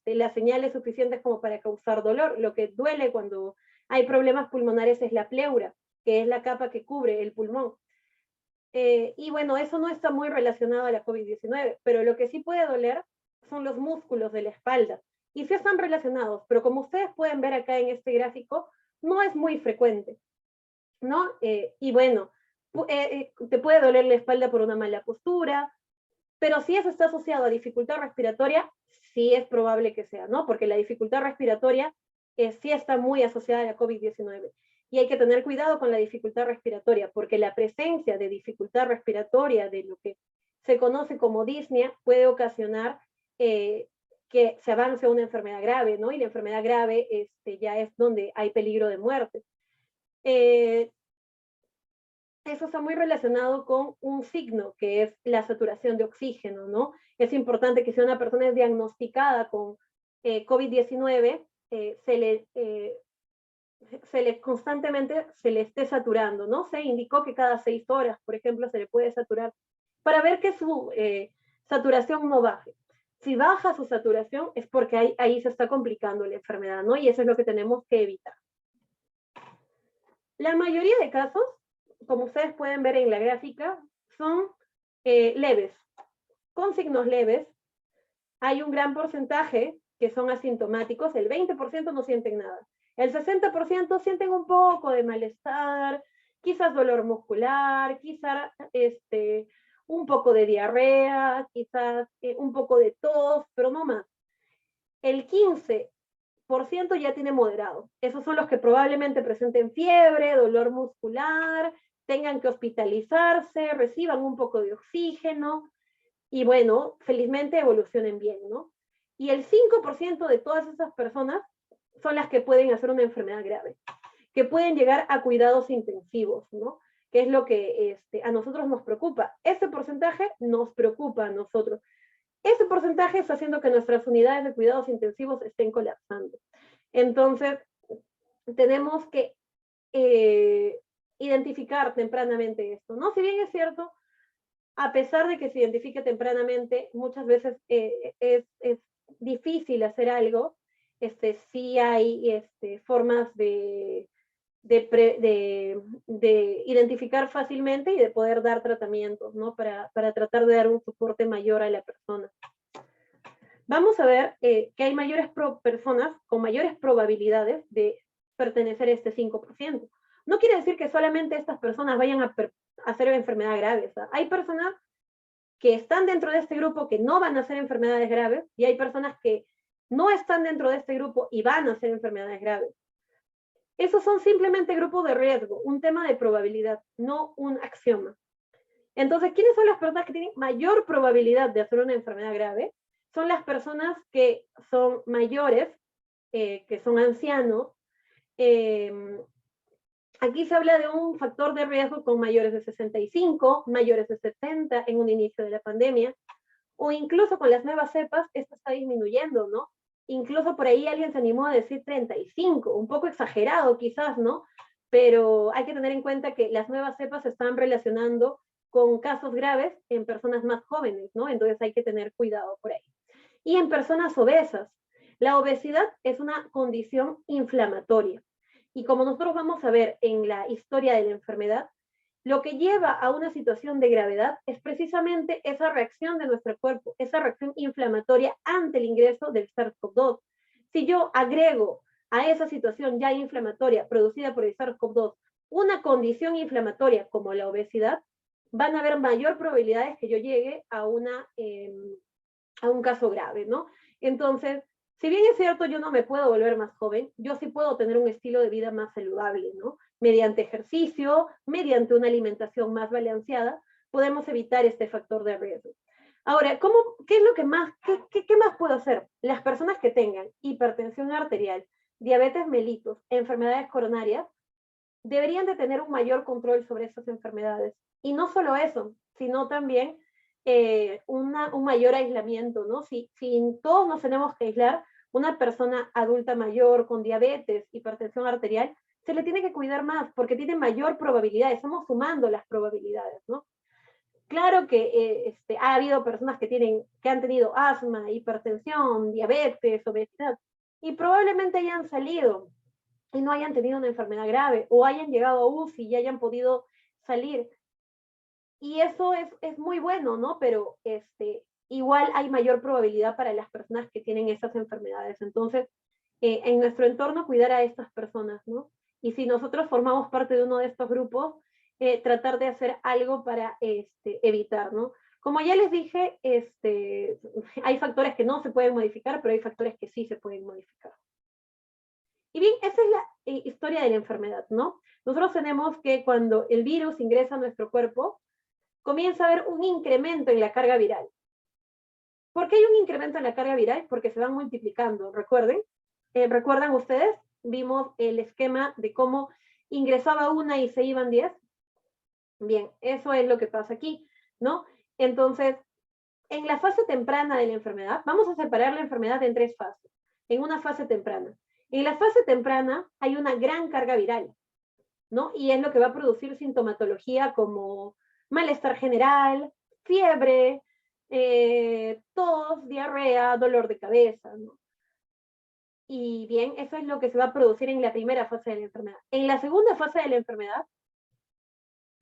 las señales suficientes como para causar dolor. Lo que duele cuando hay problemas pulmonares es la pleura, que es la capa que cubre el pulmón. Y bueno, eso no está muy relacionado a la COVID-19, pero lo que sí puede doler son los músculos de la espalda. Y sí están relacionados, pero como ustedes pueden ver acá en este gráfico, no es muy frecuente, ¿no? Y bueno, te puede doler la espalda por una mala postura, pero si eso está asociado a dificultad respiratoria, sí es probable que sea, ¿no? Porque la dificultad respiratoria sí está muy asociada a la COVID-19. Y hay que tener cuidado con la dificultad respiratoria, porque la presencia de dificultad respiratoria, de lo que se conoce como disnea, puede ocasionar que se avance a una enfermedad grave, ¿no? Y la enfermedad grave ya es donde hay peligro de muerte. Eso está muy relacionado con un signo que es la saturación de oxígeno, ¿no? Es importante que si una persona es diagnosticada con COVID-19, constantemente se le esté saturando, ¿no? Se indicó que cada 6 horas, por ejemplo, se le puede saturar para ver que su saturación no baje. Si baja su saturación es porque ahí se está complicando la enfermedad, ¿no? Y eso es lo que tenemos que evitar. La mayoría de casos, como ustedes pueden ver en la gráfica, son leves, con signos leves. Hay un gran porcentaje que son asintomáticos, el 20% no sienten nada. El 60% sienten un poco de malestar, quizás dolor muscular, quizás un poco de diarrea, quizás un poco de tos, pero no más. El 15% ya tiene moderado. Esos son los que probablemente presenten fiebre, dolor muscular, tengan que hospitalizarse, reciban un poco de oxígeno y bueno, felizmente evolucionen bien, ¿no? Y el 5% de todas esas personas son las que pueden hacer una enfermedad grave, que pueden llegar a cuidados intensivos, ¿no? Que es lo que a nosotros nos preocupa. Ese porcentaje nos preocupa a nosotros. Ese porcentaje está haciendo que nuestras unidades de cuidados intensivos estén colapsando. Entonces, tenemos que identificar tempranamente esto, ¿no? Si bien es cierto, a pesar de que se identifique tempranamente, muchas veces es difícil hacer algo, sí hay formas de de identificar fácilmente y de poder dar tratamientos, ¿no? Para tratar de dar un soporte mayor a la persona. Vamos a ver que hay personas con mayores probabilidades de pertenecer a este 5%. No quiere decir que solamente estas personas vayan a hacer enfermedad grave. ¿Ah? Hay personas que están dentro de este grupo que no van a hacer enfermedades graves y hay personas que no están dentro de este grupo y van a hacer enfermedades graves. Esos son simplemente grupos de riesgo, un tema de probabilidad, no un axioma. Entonces, ¿quiénes son las personas que tienen mayor probabilidad de hacer una enfermedad grave? Son las personas que son mayores, que son ancianos. Aquí se habla de un factor de riesgo con mayores de 65, mayores de 70 en un inicio de la pandemia, o incluso con las nuevas cepas, esto está disminuyendo, ¿no? Incluso por ahí alguien se animó a decir 35, un poco exagerado quizás, ¿no? Pero hay que tener en cuenta que las nuevas cepas se están relacionando con casos graves en personas más jóvenes, ¿no? Entonces hay que tener cuidado por ahí. Y en personas obesas. La obesidad es una condición inflamatoria. Y como nosotros vamos a ver en la historia de la enfermedad, lo que lleva a una situación de gravedad es precisamente esa reacción de nuestro cuerpo, esa reacción inflamatoria ante el ingreso del SARS-CoV-2. Si yo agrego a esa situación ya inflamatoria producida por el SARS-CoV-2 una condición inflamatoria como la obesidad, van a haber mayor probabilidades que yo llegue a un caso grave, ¿no? Entonces, si bien es cierto, yo no me puedo volver más joven, yo sí puedo tener un estilo de vida más saludable, ¿no? Mediante ejercicio, mediante una alimentación más balanceada, podemos evitar este factor de riesgo. Ahora, ¿qué es lo que más, qué más puedo hacer? Las personas que tengan hipertensión arterial, diabetes mellitus, enfermedades coronarias, deberían de tener un mayor control sobre esas enfermedades. Y no solo eso, sino también un mayor aislamiento, ¿no? Si todos nos tenemos que aislar, una persona adulta mayor con diabetes, hipertensión arterial, se le tiene que cuidar más porque tiene mayor probabilidad, estamos sumando las probabilidades, ¿no? Claro que ha habido personas que han tenido asma, hipertensión, diabetes, obesidad, y probablemente hayan salido y no hayan tenido una enfermedad grave, o hayan llegado a UCI y hayan podido salir. Y eso es muy bueno, ¿no? Pero igual hay mayor probabilidad para las personas que tienen esas enfermedades. Entonces, en nuestro entorno, cuidar a estas personas, ¿no? Y si nosotros formamos parte de uno de estos grupos, tratar de hacer algo para evitar, ¿no? Como ya les dije, hay factores que no se pueden modificar, pero hay factores que sí se pueden modificar. Y bien, esa es la historia de la enfermedad, ¿no? Nosotros tenemos que cuando el virus ingresa a nuestro cuerpo, comienza a haber un incremento en la carga viral. ¿Por qué hay un incremento en la carga viral? Porque se van multiplicando, recuerden. ¿Recuerdan ustedes? Vimos el esquema de cómo ingresaba una y se iban 10. Bien, eso es lo que pasa aquí, ¿no? Entonces, en la fase temprana de la enfermedad, vamos a separar la enfermedad en 3 fases. En una fase temprana. En la fase temprana hay una gran carga viral, ¿no? Y es lo que va a producir sintomatología como malestar general, fiebre, tos, diarrea, dolor de cabeza, ¿no? Y bien, eso es lo que se va a producir en la primera fase de la enfermedad. En la segunda fase de la enfermedad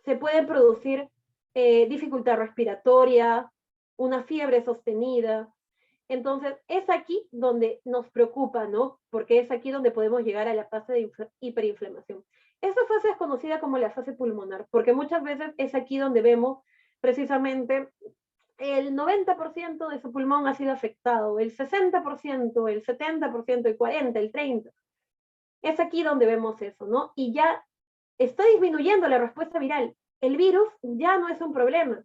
se puede producir dificultad respiratoria, una fiebre sostenida. Entonces, es aquí donde nos preocupa, ¿no? Porque es aquí donde podemos llegar a la fase de hiperinflamación. Esta fase es conocida como la fase pulmonar, porque muchas veces es aquí donde vemos precisamente el 90% de su pulmón ha sido afectado, el 60%, el 70%, el 40%, el 30%. Es aquí donde vemos eso, ¿no? Y ya está disminuyendo la respuesta viral. El virus ya no es un problema.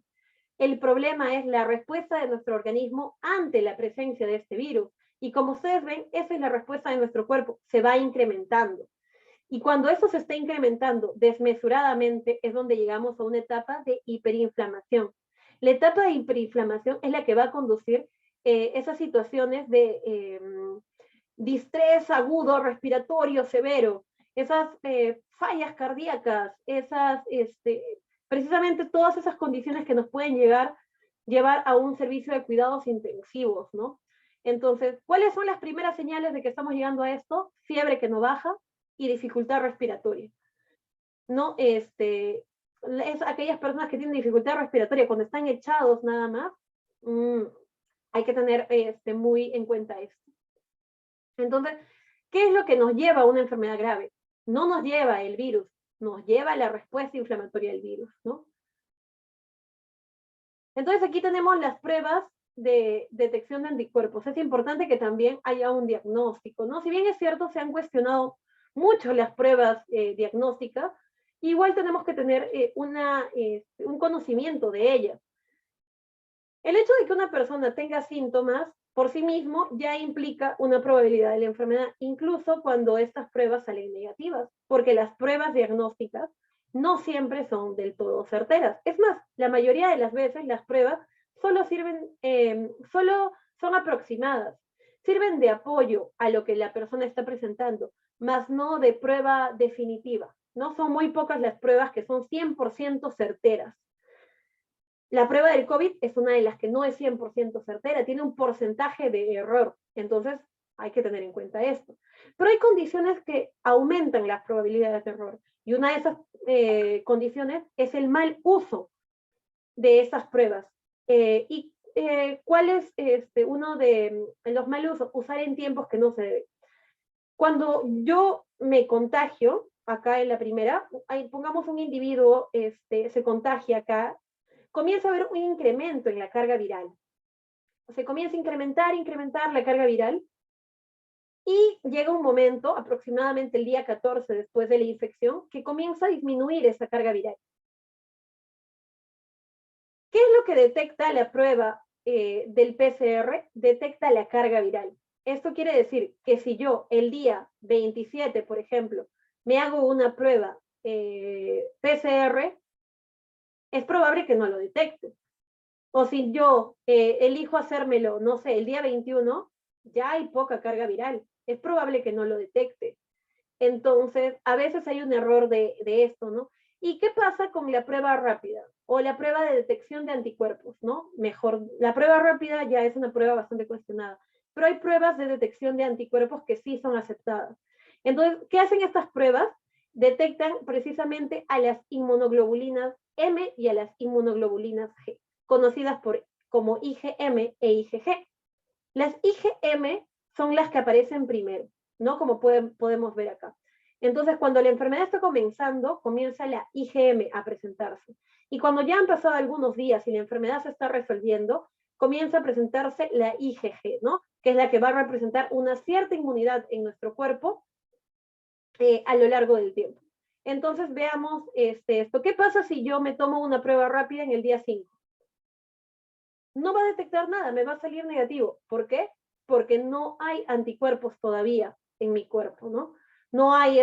El problema es la respuesta de nuestro organismo ante la presencia de este virus. Y como ustedes ven, esa es la respuesta de nuestro cuerpo. Se va incrementando. Y cuando eso se está incrementando desmesuradamente, es donde llegamos a una etapa de hiperinflamación. La etapa de hiperinflamación es la que va a conducir esas situaciones de distrés agudo respiratorio severo, esas fallas cardíacas, precisamente todas esas condiciones que nos pueden llevar a un servicio de cuidados intensivos, ¿no? Entonces, ¿cuáles son las primeras señales de que estamos llegando a esto? Fiebre que no baja y dificultad respiratoria. ¿no? Es aquellas personas que tienen dificultad respiratoria, cuando están echados nada más, hay que tener muy en cuenta esto. Entonces, ¿qué es lo que nos lleva a una enfermedad grave? No nos lleva el virus, nos lleva la respuesta inflamatoria del virus, ¿no? Entonces, aquí tenemos las pruebas de detección de anticuerpos. Es importante que también haya un diagnóstico, ¿no? Si bien es cierto, se han cuestionado mucho las pruebas diagnósticas, igual tenemos que tener un conocimiento de ellas. El hecho de que una persona tenga síntomas por sí mismo ya implica una probabilidad de la enfermedad, incluso cuando estas pruebas salen negativas, porque las pruebas diagnósticas no siempre son del todo certeras. Es más, la mayoría de las veces las pruebas solo solo son aproximadas, sirven de apoyo a lo que la persona está presentando, más no de prueba definitiva, ¿no? Son muy pocas las pruebas que son 100% certeras. La prueba del COVID es una de las que no es 100% certera, tiene un porcentaje de error, entonces hay que tener en cuenta esto. Pero hay condiciones que aumentan las probabilidades de error, y una de esas condiciones es el mal uso de estas pruebas. ¿Cuál es uno de los mal usos? Usar en tiempos que no se debe. Cuando yo me contagio, acá en la primera, pongamos un individuo se contagia acá, comienza a haber un incremento en la carga viral. Se comienza a incrementar la carga viral, y llega un momento, aproximadamente el día 14 después de la infección, que comienza a disminuir esa carga viral. ¿Qué es lo que detecta la prueba del PCR? Detecta la carga viral. Esto quiere decir que si yo el día 27, por ejemplo, me hago una prueba PCR, es probable que no lo detecte. O si yo elijo hacérmelo, no sé, el día 21, ya hay poca carga viral. Es probable que no lo detecte. Entonces, a veces hay un error de esto, ¿no? ¿Y qué pasa con la prueba rápida o la prueba de detección de anticuerpos, ¿no? Mejor, la prueba rápida ya es una prueba bastante cuestionada, pero hay pruebas de detección de anticuerpos que sí son aceptadas. Entonces, ¿qué hacen estas pruebas? Detectan precisamente a las inmunoglobulinas M y a las inmunoglobulinas G, conocidas como IgM e IgG. Las IgM son las que aparecen primero, ¿no? Como podemos ver acá. Entonces, cuando la enfermedad está comenzando, comienza la IgM a presentarse. Y cuando ya han pasado algunos días y la enfermedad se está resolviendo, comienza a presentarse la IgG, ¿no? Que es la que va a representar una cierta inmunidad en nuestro cuerpo a lo largo del tiempo. Entonces, veamos esto. ¿Qué pasa si yo me tomo una prueba rápida en el día 5? No va a detectar nada, me va a salir negativo. ¿Por qué? Porque no hay anticuerpos todavía en mi cuerpo, ¿no? No hay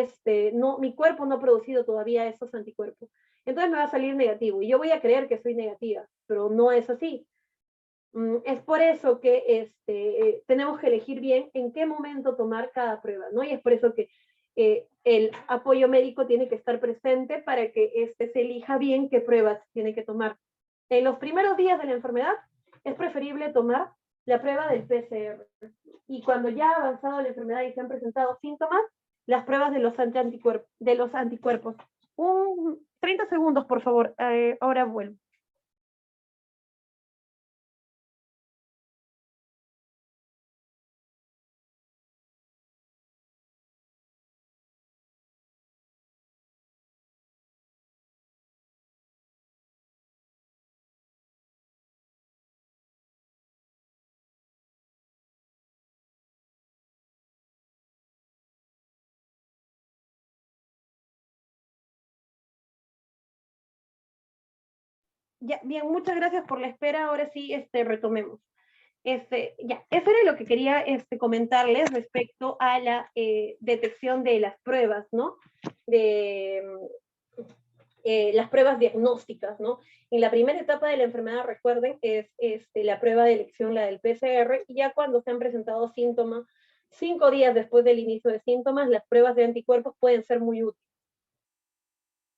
mi cuerpo no ha producido todavía esos anticuerpos. Entonces me va a salir negativo y yo voy a creer que soy negativa, pero no es así. Es por eso que tenemos que elegir bien en qué momento tomar cada prueba, ¿no? Y es por eso que el apoyo médico tiene que estar presente para que se elija bien qué pruebas tiene que tomar. En los primeros días de la enfermedad es preferible tomar la prueba del PCR. Y cuando ya ha avanzado la enfermedad y se han presentado síntomas, las pruebas de los anticuerpos. 30 segundos, por favor. Ahora vuelvo. Ya, bien, muchas gracias por la espera. Ahora sí, retomemos. Ya, eso era lo que quería comentarles respecto a la detección de las pruebas, ¿no? De las pruebas diagnósticas, ¿no? En la primera etapa de la enfermedad, recuerden, es la prueba de elección, la del PCR, y ya cuando se han presentado síntomas, 5 días después del inicio de síntomas, las pruebas de anticuerpos pueden ser muy útiles,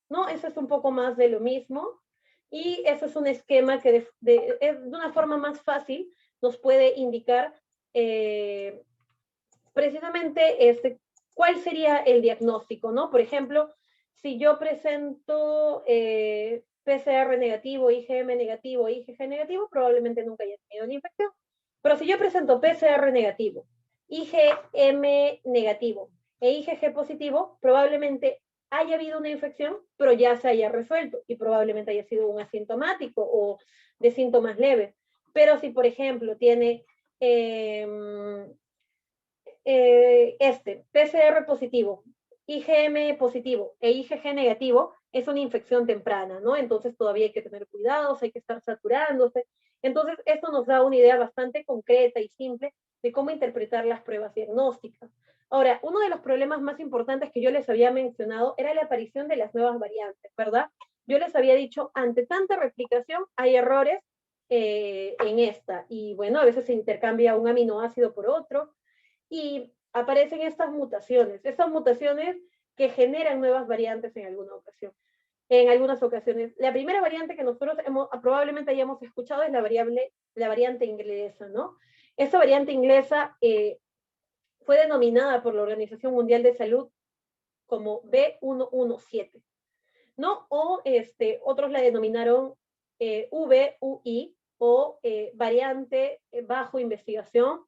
¿no? Eso es un poco más de lo mismo, y eso es un esquema que de una forma más fácil nos puede indicar precisamente cuál sería el diagnóstico, ¿no? Por ejemplo, si yo presento PCR negativo, IgM negativo, IgG negativo, probablemente nunca haya tenido una infección. Pero si yo presento PCR negativo, IgM negativo e IgG positivo, probablemente haya habido una infección, pero ya se haya resuelto y probablemente haya sido un asintomático o de síntomas leves. Pero si, por ejemplo, tiene PCR positivo, IgM positivo e IgG negativo, es una infección temprana, ¿no? Entonces todavía hay que tener cuidados, hay que estar saturándose. Entonces, esto nos da una idea bastante concreta y simple de cómo interpretar las pruebas diagnósticas. Ahora, uno de los problemas más importantes que yo les había mencionado era la aparición de las nuevas variantes, ¿verdad? Yo les había dicho, ante tanta replicación hay errores en esta. Y bueno, a veces se intercambia un aminoácido por otro y aparecen estas mutaciones que generan nuevas variantes en alguna ocasión. En algunas ocasiones. La primera variante que nosotros probablemente hayamos escuchado es la variante inglesa, ¿no? Esta variante inglesa fue denominada por la Organización Mundial de Salud como B117, ¿no? O otros la denominaron VUI o variante bajo investigación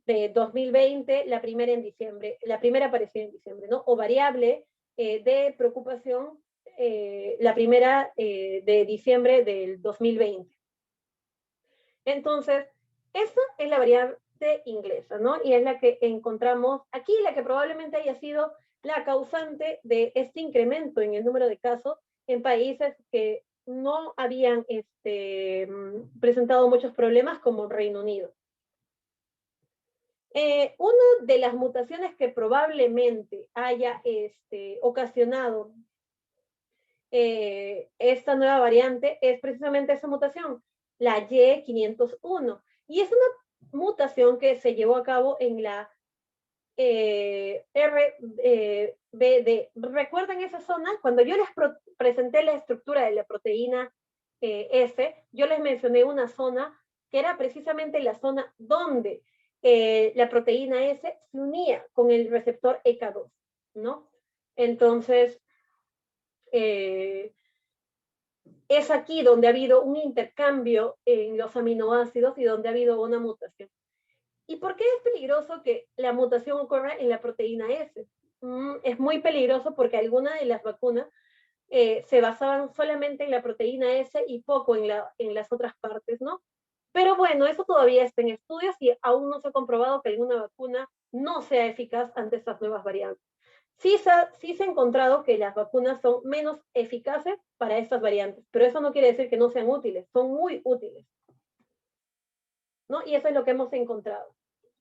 de 2020, la primera en diciembre, la primera apareció en diciembre, ¿no? O variable de preocupación, la primera de diciembre del 2020. Entonces, esa es la variante inglesa, ¿no? Y es la que encontramos aquí, la que probablemente haya sido la causante de este incremento en el número de casos en países que no habían presentado muchos problemas como Reino Unido. Una de las mutaciones que probablemente haya ocasionado esta nueva variante es precisamente esa mutación, la Y501. Y es una mutación que se llevó a cabo en la RBD. ¿Recuerdan esa zona? Cuando yo les presenté la estructura de la proteína S, yo les mencioné una zona que era precisamente la zona donde la proteína S se unía con el receptor EK2, ¿no? Entonces, es aquí donde ha habido un intercambio en los aminoácidos y donde ha habido una mutación. ¿Y por qué es peligroso que la mutación ocurra en la proteína S? Es muy peligroso porque algunas de las vacunas se basaban solamente en la proteína S y poco en las otras partes, ¿no? Pero bueno, eso todavía está en estudios y aún no se ha comprobado que alguna vacuna no sea eficaz ante estas nuevas variantes. Sí se ha encontrado que las vacunas son menos eficaces para estas variantes, pero eso no quiere decir que no sean útiles, son muy útiles, ¿no? Y eso es lo que hemos encontrado.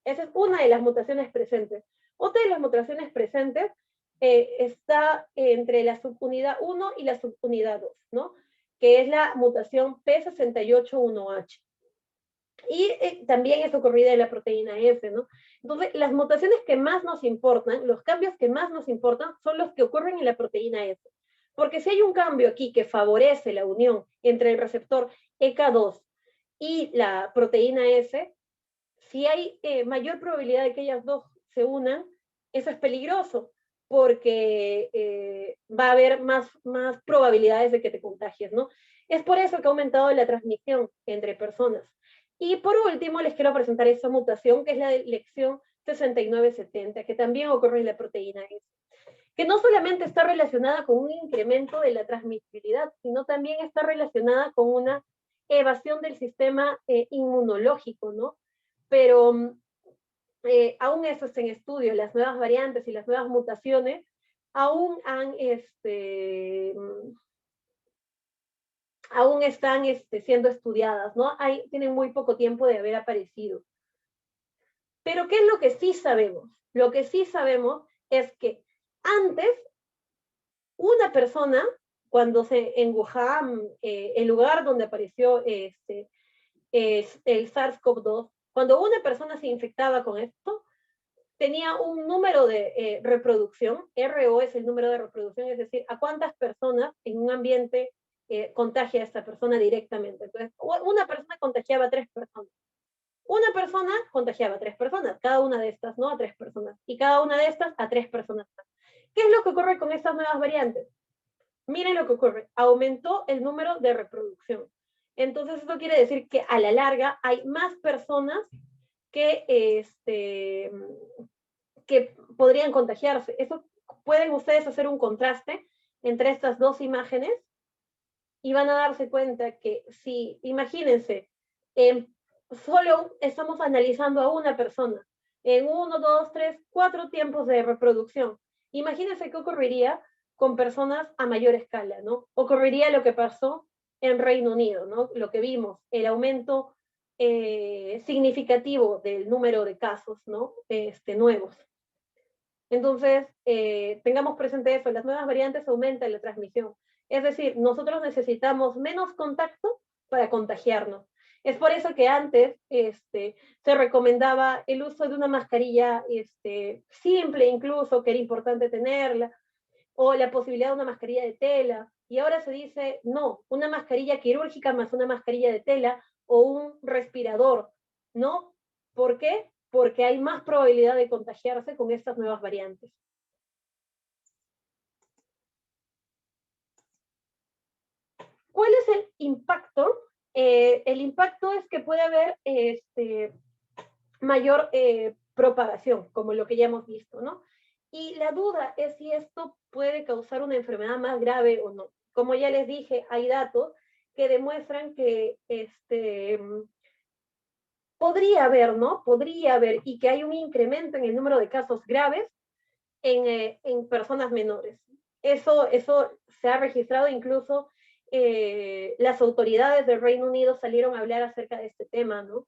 Esa es una de las mutaciones presentes. Otra de las mutaciones presentes está entre la subunidad 1 y la subunidad 2, ¿no? Que es la mutación P681H. Y también es ocurrida en la proteína S, ¿no? Entonces, las mutaciones que más nos importan, los cambios que más nos importan, son los que ocurren en la proteína S. Porque si hay un cambio aquí que favorece la unión entre el receptor EK2 y la proteína S, si hay mayor probabilidad de que ellas dos se unan, eso es peligroso, porque va a haber más probabilidades de que te contagies, ¿no? Es por eso que ha aumentado la transmisión entre personas. Y por último, les quiero presentar esta mutación, que es la de lección 6970, que también ocurre en la proteína S, que no solamente está relacionada con un incremento de la transmisibilidad, sino también está relacionada con una evasión del sistema inmunológico, ¿no? Pero aún eso está en estudio, las nuevas variantes y las nuevas mutaciones aún aún están siendo estudiadas, ¿no? Tienen muy poco tiempo de haber aparecido. Pero ¿qué es lo que sí sabemos? Lo que sí sabemos es que antes una persona, cuando en Wuhan, el lugar donde apareció el SARS-CoV-2, cuando una persona se infectaba con esto, tenía un número de reproducción, RO es el número de reproducción, es decir, a cuántas personas en un ambiente contagia a esta persona directamente. Entonces, una persona contagiaba a 3 personas. Una persona contagiaba a 3 personas, cada una de estas, ¿no? A 3 personas. Y cada una de estas a 3 personas más. ¿Qué es lo que ocurre con estas nuevas variantes? Miren lo que ocurre, aumentó el número de reproducción. Entonces, esto quiere decir que a la larga hay más personas que, que podrían contagiarse. Eso pueden ustedes hacer un contraste entre estas dos imágenes y van a darse cuenta que si, imagínense, solo estamos analizando a una persona en 1, 2, 3, 4 tiempos de reproducción. Imagínense qué ocurriría con personas a mayor escala, ¿no? Ocurriría lo que pasó en Reino Unido, ¿no? Lo que vimos, el aumento significativo del número de casos, ¿no? Nuevos. Entonces, tengamos presente eso, las nuevas variantes aumentan la transmisión. Es decir, nosotros necesitamos menos contacto para contagiarnos. Es por eso que antes se recomendaba el uso de una mascarilla simple incluso, que era importante tenerla, o la posibilidad de una mascarilla de tela. Y ahora se dice, no, una mascarilla quirúrgica más una mascarilla de tela o un respirador, ¿no? ¿Por qué? Porque hay más probabilidad de contagiarse con estas nuevas variantes. ¿Cuál es el impacto? El impacto es que puede haber mayor propagación, como lo que ya hemos visto, ¿no? Y la duda es si esto puede causar una enfermedad más grave o no. Como ya les dije, hay datos que demuestran que podría haber, ¿no? Podría haber, y que hay un incremento en el número de casos graves en personas menores. Eso se ha registrado, incluso las autoridades del Reino Unido salieron a hablar acerca de este tema, ¿no?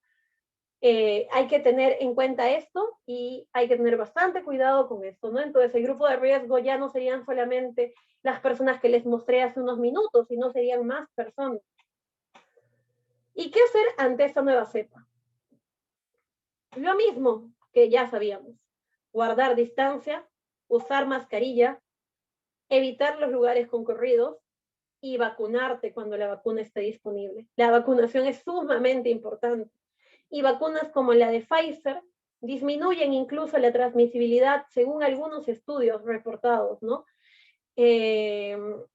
Hay que tener en cuenta esto y hay que tener bastante cuidado con esto, ¿no? Entonces, el grupo de riesgo ya no serían solamente las personas que les mostré hace unos minutos, sino serían más personas. ¿Y qué hacer ante esta nueva cepa? Lo mismo que ya sabíamos, guardar distancia, usar mascarilla, evitar los lugares concurridos y vacunarte cuando la vacuna esté disponible. La vacunación es sumamente importante y vacunas como la de Pfizer disminuyen incluso la transmisibilidad según algunos estudios reportados, ¿no? Eso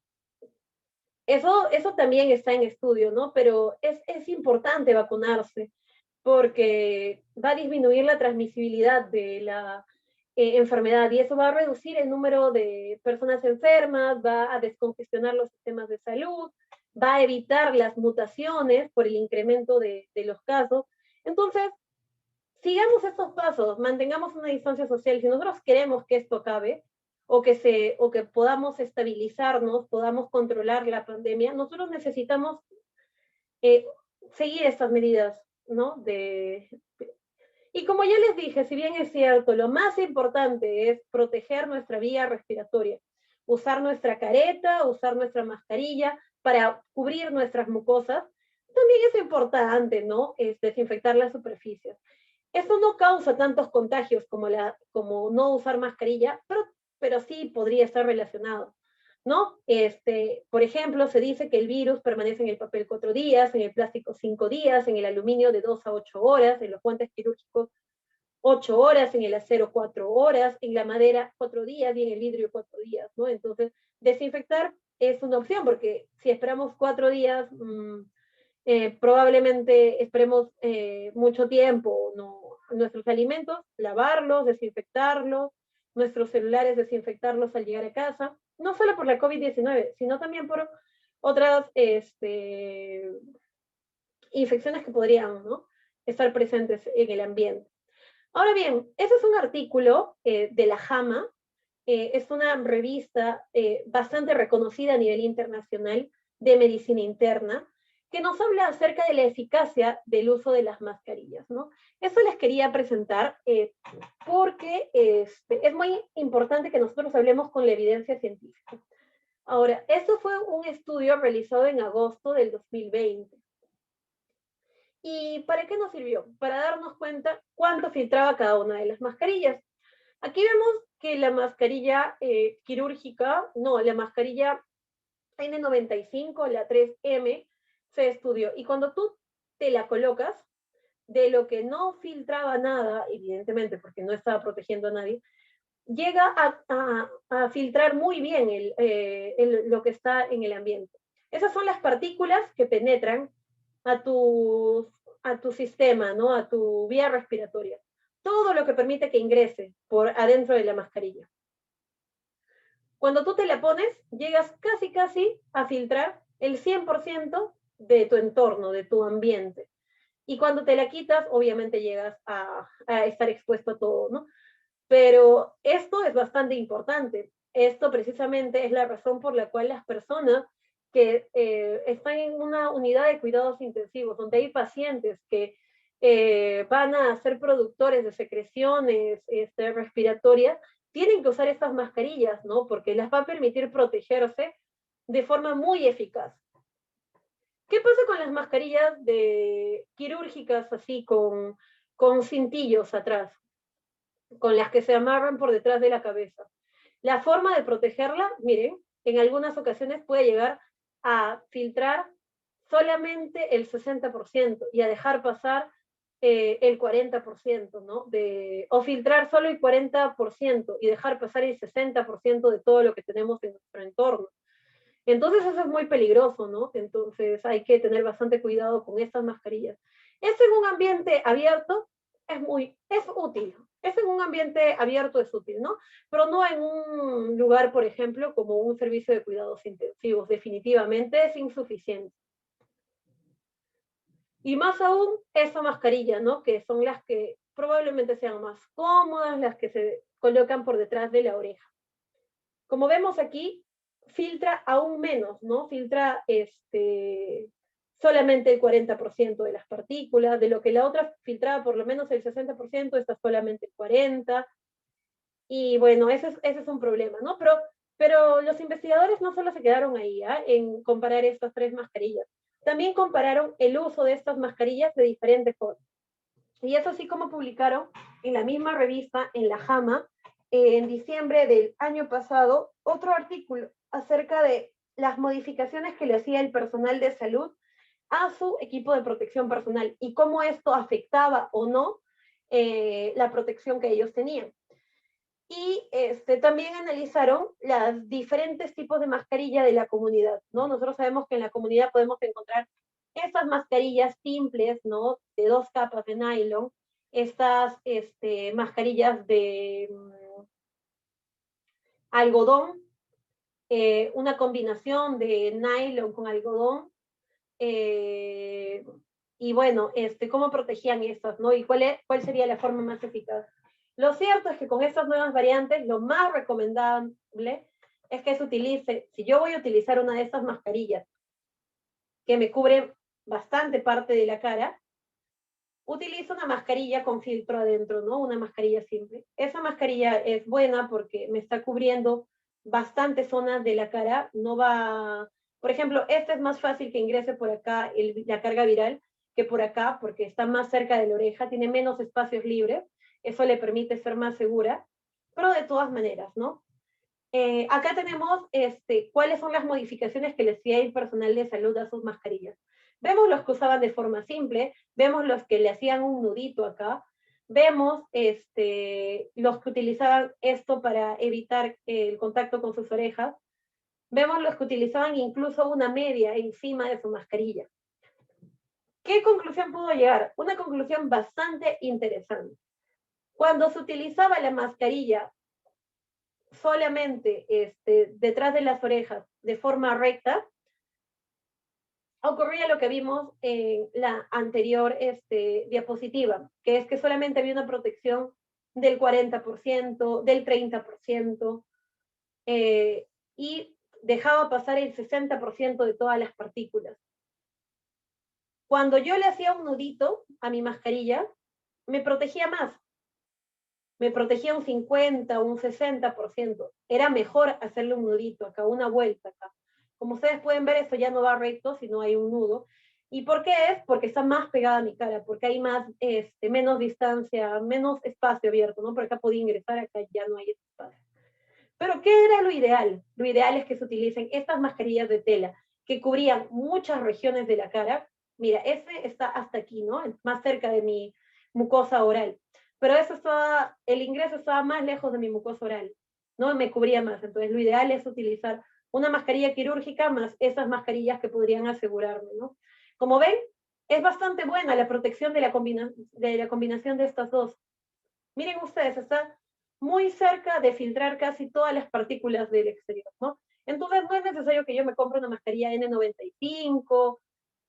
también está en estudio, ¿no? Pero es importante vacunarse porque va a disminuir la transmisibilidad de la enfermedad y eso va a reducir el número de personas enfermas, va a descongestionar los sistemas de salud, va a evitar las mutaciones por el incremento de los casos. Entonces, sigamos estos pasos, mantengamos una distancia social. Si nosotros queremos que esto acabe o que podamos estabilizarnos, podamos controlar la pandemia, nosotros necesitamos eh, seguir estas medidas, ¿no? Y como ya les dije, si bien es cierto, lo más importante es proteger nuestra vía respiratoria, usar nuestra careta, usar nuestra mascarilla para cubrir nuestras mucosas, también es importante, ¿no? Desinfectar las superficies. Eso no causa tantos contagios como no usar mascarilla, pero sí podría estar relacionado, ¿no? Por ejemplo, se dice que el virus permanece en el papel 4 días, en el plástico 5 días, en el aluminio de 2 a 8 horas, en los guantes quirúrgicos 8 horas, en el acero 4 horas, en la madera 4 días y en el vidrio 4 días, ¿no? Entonces, desinfectar es una opción porque si esperamos 4 días, probablemente esperemos mucho tiempo, ¿no? Nuestros alimentos, lavarlos, desinfectarlos, nuestros celulares, desinfectarlos al llegar a casa, no solo por la COVID-19, sino también por otras infecciones que podrían, ¿no? estar presentes en el ambiente. Ahora bien, ese es un artículo de la JAMA, es una revista bastante reconocida a nivel internacional de medicina interna, que nos habla acerca de la eficacia del uso de las mascarillas, ¿no? Eso les quería presentar porque es muy importante que nosotros hablemos con la evidencia científica. Ahora, esto fue un estudio realizado en agosto del 2020. ¿Y para qué nos sirvió? Para darnos cuenta cuánto filtraba cada una de las mascarillas. Aquí vemos que la mascarilla quirúrgica, no, la mascarilla N95, la 3M, se estudió. Y cuando tú te la colocas, de lo que no filtraba nada, evidentemente porque no estaba protegiendo a nadie, llega a filtrar muy bien lo que está en el ambiente. Esas son las partículas que penetran a tu sistema, ¿no? A tu vía respiratoria. Todo lo que permite que ingrese por adentro de la mascarilla. Cuando tú te la pones, llegas casi a filtrar el 100% de tu entorno, de tu ambiente. Y cuando te la quitas, obviamente llegas a estar expuesto a todo, ¿no? Pero esto es bastante importante. Esto precisamente es la razón por la cual las personas que están en una unidad de cuidados intensivos, donde hay pacientes que van a ser productores de secreciones respiratorias, tienen que usar estas mascarillas, ¿no? Porque les va a permitir protegerse de forma muy eficaz. ¿Qué pasa con las mascarillas quirúrgicas así con cintillos atrás? Con las que se amarran por detrás de la cabeza. La forma de protegerla, miren, en algunas ocasiones puede llegar a filtrar solamente el 60% y a dejar pasar el 40%, ¿no? O filtrar solo el 40% y dejar pasar el 60% de todo lo que tenemos en nuestro entorno. Entonces eso es muy peligroso, ¿no? Entonces hay que tener bastante cuidado con estas mascarillas. Esto en un ambiente abierto es útil. Esto en un ambiente abierto es útil, ¿no? Pero no en un lugar, por ejemplo, como un servicio de cuidados intensivos. Definitivamente es insuficiente. Y más aún, esa mascarilla, ¿no? Que son las que probablemente sean más cómodas, las que se colocan por detrás de la oreja. Como vemos aquí, filtra aún menos, ¿no? Filtra solamente el 40% de las partículas, de lo que la otra filtraba por lo menos el 60%, esta solamente el 40%. Y bueno, ese es un problema, ¿no? Pero los investigadores no solo se quedaron ahí en comparar estas tres mascarillas, también compararon el uso de estas mascarillas de diferentes formas. Y es así como publicaron en la misma revista, en la JAMA, en diciembre del año pasado, otro artículo acerca de las modificaciones que le hacía el personal de salud a su equipo de protección personal y cómo esto afectaba o no la protección que ellos tenían. Y también analizaron los diferentes tipos de mascarilla de la comunidad, ¿no? Nosotros sabemos que en la comunidad podemos encontrar estas mascarillas simples, ¿no? De 2 capas de nylon, estas mascarillas de algodón, una combinación de nylon con algodón, y bueno, cómo protegían estas, ¿no? Y cuál sería la forma más eficaz. Lo cierto es que con estas nuevas variantes, lo más recomendable es que se utilice, si yo voy a utilizar una de estas mascarillas que me cubre bastante parte de la cara, utilizo una mascarilla con filtro adentro, ¿no? Una mascarilla simple. Esa mascarilla es buena porque me está cubriendo bastantes zonas de la cara, no va, por ejemplo, esta es más fácil que ingrese por acá la carga viral que por acá, porque está más cerca de la oreja, tiene menos espacios libres, eso le permite ser más segura, pero de todas maneras, ¿no? Acá tenemos cuáles son las modificaciones que le hacía el personal de salud a sus mascarillas. Vemos los que usaban de forma simple, vemos los que le hacían un nudito acá, vemos los que utilizaban esto para evitar el contacto con sus orejas, vemos los que utilizaban incluso una media encima de su mascarilla. ¿Qué conclusión pudo llegar? Una conclusión bastante interesante. Cuando se utilizaba la mascarilla solamente detrás de las orejas de forma recta, ocurría lo que vimos en la anterior diapositiva, que es que solamente había una protección del 40%, del 30%, y dejaba pasar el 60% de todas las partículas. Cuando yo le hacía un nudito a mi mascarilla, me protegía más. Me protegía un 50, un 60%. Era mejor hacerle un nudito acá, una vuelta acá. Como ustedes pueden ver, esto ya no va recto, sino hay un nudo. ¿Y por qué es? Porque está más pegada a mi cara, porque hay menos distancia, menos espacio abierto, ¿no? Por acá podía ingresar, acá ya no hay espacio. Pero ¿qué era lo ideal? Lo ideal es que se utilicen estas mascarillas de tela que cubrían muchas regiones de la cara. Mira, ese está hasta aquí, ¿no? Más cerca de mi mucosa oral. pero el ingreso estaba más lejos de mi mucosa oral, ¿no? Me cubría más. Entonces, lo ideal es utilizar una mascarilla quirúrgica más esas mascarillas que podrían asegurarme, ¿no? Como ven, es bastante buena la protección de la combinación de estas dos. Miren ustedes, está muy cerca de filtrar casi todas las partículas del exterior, ¿no? Entonces no es necesario que yo me compre una mascarilla N95.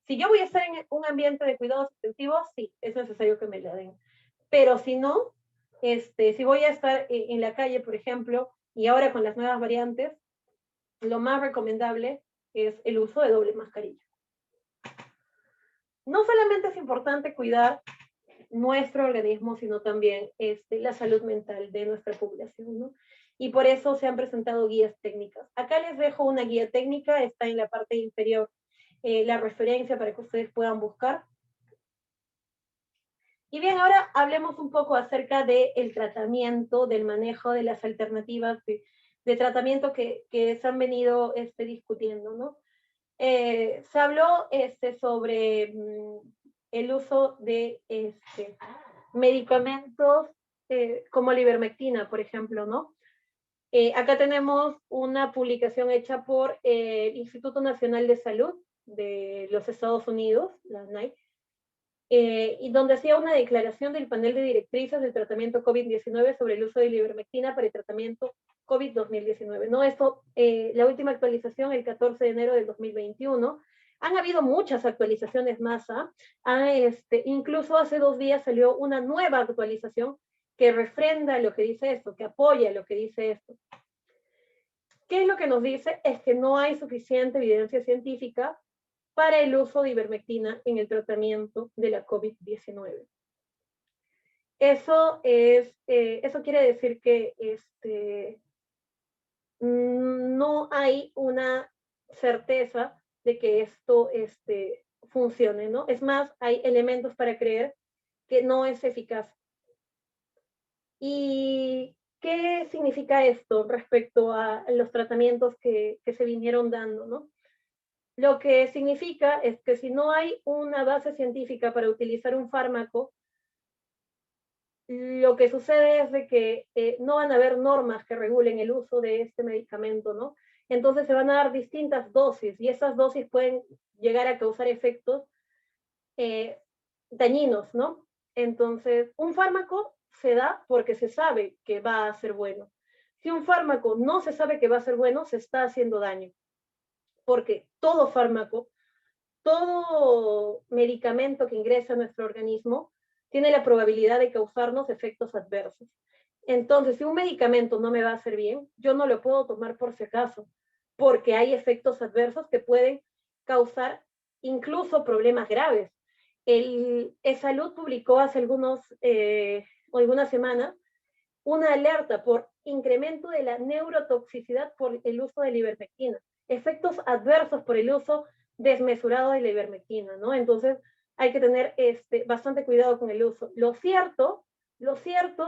Si yo voy a estar en un ambiente de cuidados intensivos, sí, es necesario que me la den. Pero si no, si voy a estar en la calle, por ejemplo, y ahora con las nuevas variantes, lo más recomendable es el uso de doble mascarilla. No solamente es importante cuidar nuestro organismo, sino también la salud mental de nuestra población, ¿no? Y por eso se han presentado guías técnicas. Acá les dejo una guía técnica, está en la parte inferior la referencia para que ustedes puedan buscar. Y bien, ahora hablemos un poco acerca del tratamiento, del manejo de las alternativas de tratamiento que se han venido discutiendo, ¿no? Se habló sobre el uso de medicamentos como la ivermectina, por ejemplo, ¿no? Acá tenemos una publicación hecha por el Instituto Nacional de Salud de los Estados Unidos, la NICE, y donde hacía una declaración del panel de directrices del tratamiento COVID-19 sobre el uso de la ivermectina para el tratamiento COVID-2019. ¿No? Esto, la última actualización, el 14 de enero del 2021. Han habido muchas actualizaciones más. Incluso hace 2 días salió una nueva actualización que refrenda lo que dice esto, que apoya lo que dice esto. ¿Qué es lo que nos dice? Es que no hay suficiente evidencia científica para el uso de ivermectina en el tratamiento de la COVID-19. Eso quiere decir que no hay una certeza de que esto funcione, ¿no? Es más, hay elementos para creer que no es eficaz. ¿Y qué significa esto respecto a los tratamientos que se vinieron dando, ¿no? Lo que significa es que si no hay una base científica para utilizar un fármaco, lo que sucede es de que no van a haber normas que regulen el uso de este medicamento, ¿no? Entonces se van a dar distintas dosis y esas dosis pueden llegar a causar efectos dañinos, ¿no? Entonces, un fármaco se da porque se sabe que va a ser bueno. Si un fármaco no se sabe que va a ser bueno, se está haciendo daño. Porque todo fármaco, todo medicamento que ingresa a nuestro organismo tiene la probabilidad de causarnos efectos adversos. Entonces, si un medicamento no me va a hacer bien, yo no lo puedo tomar por si acaso, porque hay efectos adversos que pueden causar incluso problemas graves. El Salud publicó hace algunas semanas una alerta por incremento de la neurotoxicidad por el uso de la ivermectina, efectos adversos por el uso desmesurado de la ivermectina, ¿no? Entonces hay que tener bastante cuidado con el uso. Lo cierto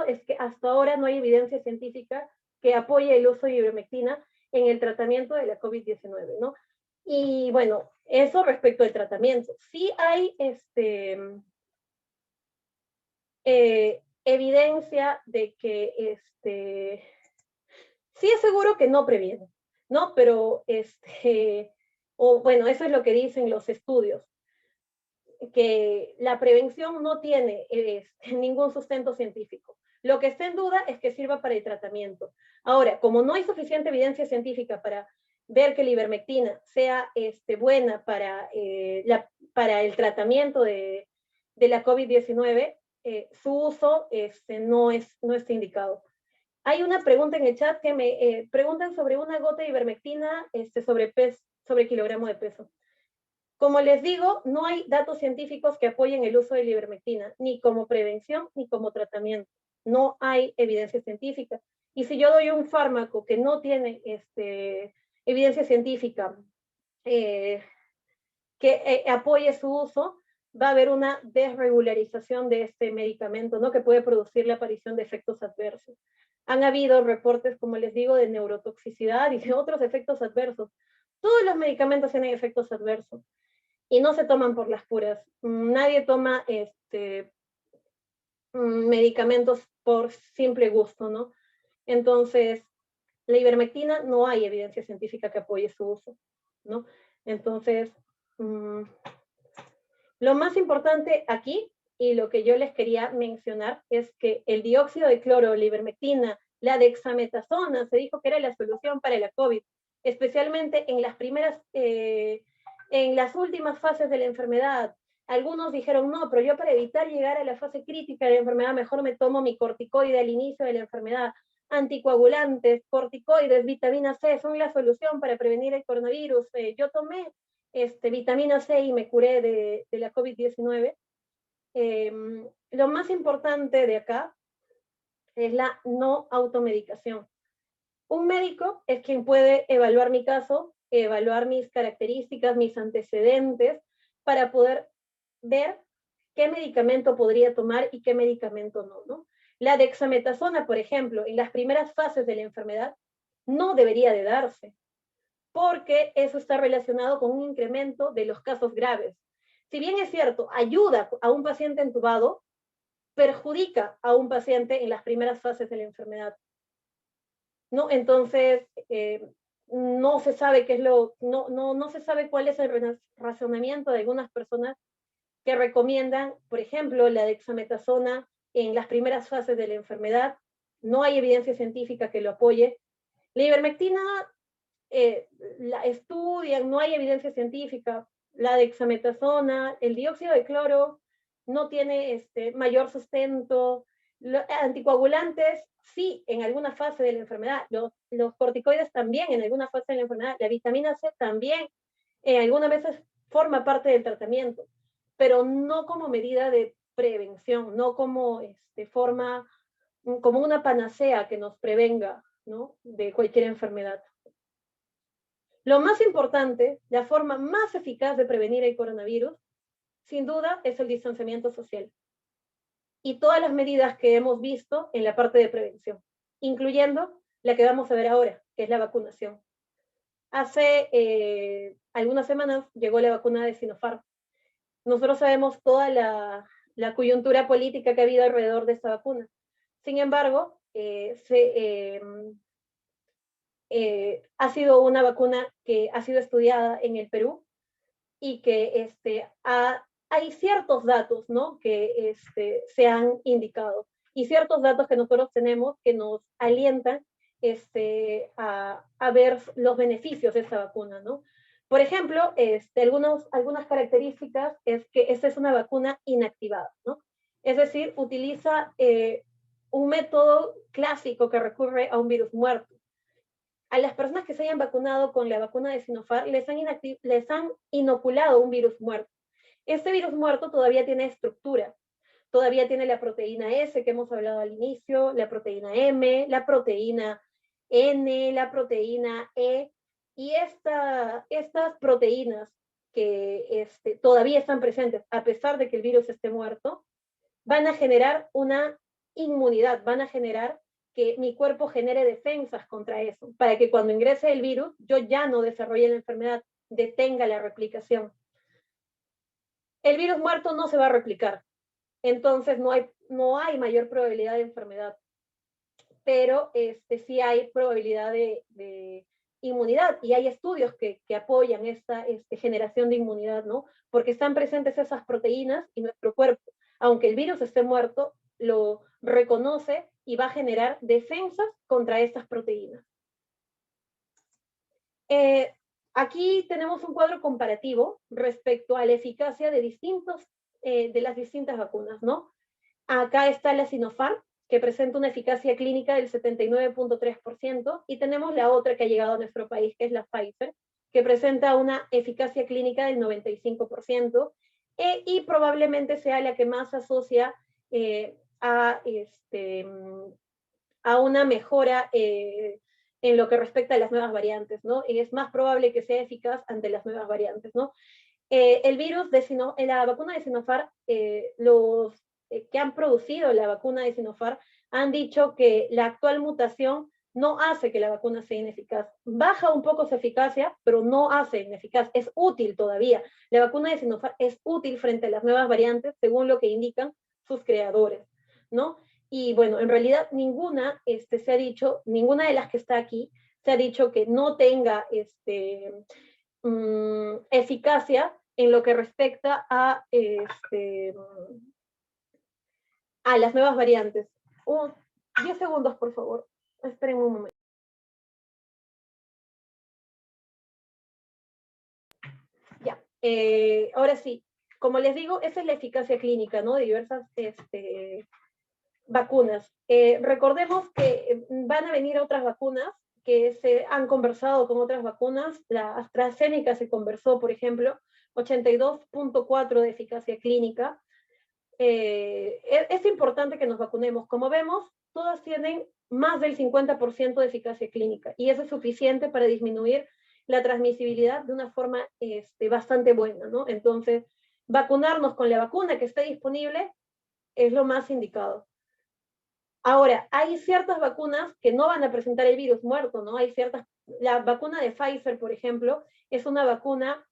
es que hasta ahora no hay evidencia científica que apoye el uso de ivermectina en el tratamiento de la COVID-19, ¿no? Y bueno, eso respecto al tratamiento. Sí hay evidencia de que sí es seguro que no previene, ¿no? Pero o bueno, eso es lo que dicen los estudios, que la prevención no tiene ningún sustento científico. Lo que está en duda es que sirva para el tratamiento. Ahora, como no hay suficiente evidencia científica para ver que la ivermectina sea buena para el tratamiento de la COVID-19, su uso no está indicado. Hay una pregunta en el chat que me preguntan sobre una gota de ivermectina sobre kilogramo de peso. Como les digo, no hay datos científicos que apoyen el uso de la ivermectina, ni como prevención ni como tratamiento. No hay evidencia científica. Y si yo doy un fármaco que no tiene evidencia científica que apoye su uso, va a haber una desregularización de este medicamento, ¿no? Que puede producir la aparición de efectos adversos. Han habido reportes, como les digo, de neurotoxicidad y de otros efectos adversos. Todos los medicamentos tienen efectos adversos y no se toman por las puras. Nadie toma medicamentos por simple gusto, ¿no? Entonces, la ivermectina no hay evidencia científica que apoye su uso, ¿no? Entonces, lo más importante aquí, y lo que yo les quería mencionar, es que el dióxido de cloro, la ivermectina, la dexametasona, se dijo que era la solución para la COVID, especialmente en las primeras, en las últimas fases de la enfermedad. Algunos dijeron, no, pero yo para evitar llegar a la fase crítica de la enfermedad, mejor me tomo mi corticoide al inicio de la enfermedad. Anticoagulantes, corticoides, vitamina C, son la solución para prevenir el coronavirus. Yo tomé vitamina C y me curé de la COVID-19. Lo más importante de acá es la no automedicación. Un médico es quien puede evaluar mi caso, evaluar mis características, mis antecedentes, para poder ver qué medicamento podría tomar y qué medicamento no, ¿no? La dexametasona, por ejemplo, en las primeras fases de la enfermedad, no debería de darse, porque eso está relacionado con un incremento de los casos graves. Si bien es cierto, ayuda a un paciente entubado, perjudica a un paciente en las primeras fases de la enfermedad, ¿no? Entonces, no se sabe qué es no se sabe cuál es el razonamiento de algunas personas que recomiendan, por ejemplo, la dexametasona en las primeras fases de la enfermedad. No hay evidencia científica que lo apoye. La ivermectina la estudian, no hay evidencia científica. La dexametasona, el dióxido de cloro no tiene mayor sustento. Los anticoagulantes, sí, en alguna fase de la enfermedad. Los corticoides también en alguna fase de la enfermedad. La vitamina C también algunas veces forma parte del tratamiento, pero no como medida de prevención, no como forma, como una panacea que nos prevenga, ¿no?, de cualquier enfermedad. Lo más importante, la forma más eficaz de prevenir el coronavirus, sin duda, es el distanciamiento social. Y todas las medidas que hemos visto en la parte de prevención, incluyendo la que vamos a ver ahora, que es la vacunación. Hace algunas semanas llegó la vacuna de Sinopharm. Nosotros sabemos toda la coyuntura política que ha habido alrededor de esta vacuna. Sin embargo, ha sido una vacuna que ha sido estudiada en el Perú y que hay ciertos datos, ¿no?, que se han indicado y ciertos datos que nosotros tenemos que nos alientan a ver los beneficios de esta vacuna, ¿no? Por ejemplo, algunas características es que esta es una vacuna inactivada, ¿no? Es decir, utiliza un método clásico que recurre a un virus muerto. A las personas que se hayan vacunado con la vacuna de Sinopharm les han inoculado un virus muerto. Este virus muerto todavía tiene estructura, todavía tiene la proteína S que hemos hablado al inicio, la proteína M, la proteína N, la proteína E, y estas proteínas que todavía están presentes, a pesar de que el virus esté muerto, van a generar una inmunidad, van a generar que mi cuerpo genere defensas contra eso, para que cuando ingrese el virus, yo ya no desarrolle la enfermedad, detenga la replicación. El virus muerto no se va a replicar, entonces no hay mayor probabilidad de enfermedad, pero sí hay probabilidad de inmunidad, y hay estudios que apoyan esta generación de inmunidad, ¿no? Porque están presentes esas proteínas y nuestro cuerpo, aunque el virus esté muerto, lo reconoce y va a generar defensas contra estas proteínas. Aquí tenemos un cuadro comparativo respecto a la eficacia de las distintas vacunas, ¿no? Acá está la Sinopharm, que presenta una eficacia clínica del 79.3%, y tenemos la otra que ha llegado a nuestro país, que es la Pfizer, que presenta una eficacia clínica del 95%, y probablemente sea la que más asocia a una mejora en lo que respecta a las nuevas variantes, ¿no? Y es más probable que sea eficaz ante las nuevas variantes, ¿no? La vacuna de Sinopharm, los que han producido la vacuna de Sinopharm han dicho que la actual mutación no hace que la vacuna sea ineficaz. Baja un poco su eficacia, pero no hace ineficaz. Es útil todavía. La vacuna de Sinopharm es útil frente a las nuevas variantes, según lo que indican sus creadores. ¿no? Y bueno, en realidad ninguna se ha dicho, ninguna de las que está aquí, se ha dicho que no tenga eficacia en lo que respecta a las nuevas variantes. 10 segundos, por favor. Esperen un momento. Ya, ahora sí, como les digo, esa es la eficacia clínica, ¿no? De diversas vacunas. Recordemos que van a venir otras vacunas que se han conversado con otras vacunas. La AstraZeneca se conversó, por ejemplo, 82.4 de eficacia clínica. Es importante que nos vacunemos. Como vemos, todas tienen más del 50% de eficacia clínica y eso es suficiente para disminuir la transmisibilidad de una forma bastante buena, ¿no? Entonces, vacunarnos con la vacuna que esté disponible es lo más indicado. Ahora, hay ciertas vacunas que no van a presentar el virus muerto, ¿no? La vacuna de Pfizer, por ejemplo, es una vacuna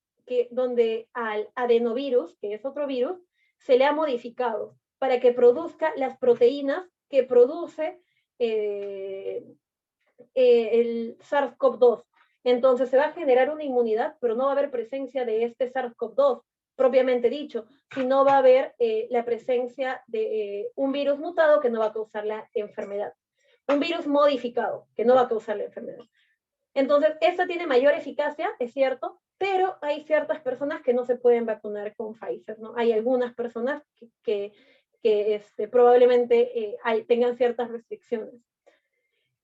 donde al adenovirus, que es otro virus, se le ha modificado para que produzca las proteínas que produce el SARS-CoV-2. Entonces se va a generar una inmunidad, pero no va a haber presencia de este SARS-CoV-2 propiamente dicho, sino va a haber la presencia de un virus mutado que no va a causar la enfermedad. Un virus modificado que no va a causar la enfermedad. Entonces, esta tiene mayor eficacia, es cierto, pero hay ciertas personas que no se pueden vacunar con Pfizer, ¿no? Hay algunas personas que probablemente tengan ciertas restricciones.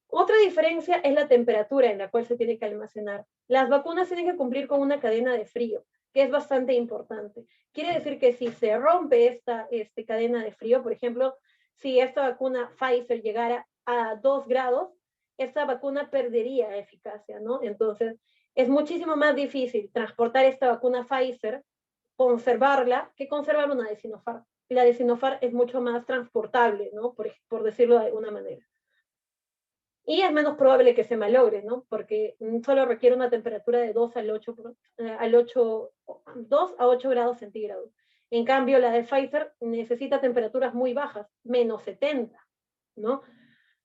Otra diferencia es la temperatura en la cual se tiene que almacenar. Las vacunas tienen que cumplir con una cadena de frío, que es bastante importante. Quiere decir que si se rompe esta cadena de frío, por ejemplo, si esta vacuna Pfizer llegara a 2 grados, esta vacuna perdería eficacia, ¿no? Entonces, es muchísimo más difícil transportar esta vacuna Pfizer, conservarla, que conservar una de Sinopharm. La de Sinopharm es mucho más transportable, ¿no? Por decirlo de alguna manera. Y es menos probable que se malogre, ¿no? Porque solo requiere una temperatura de 2 a 8 grados centígrados. En cambio, la de Pfizer necesita temperaturas muy bajas, menos 70, ¿no?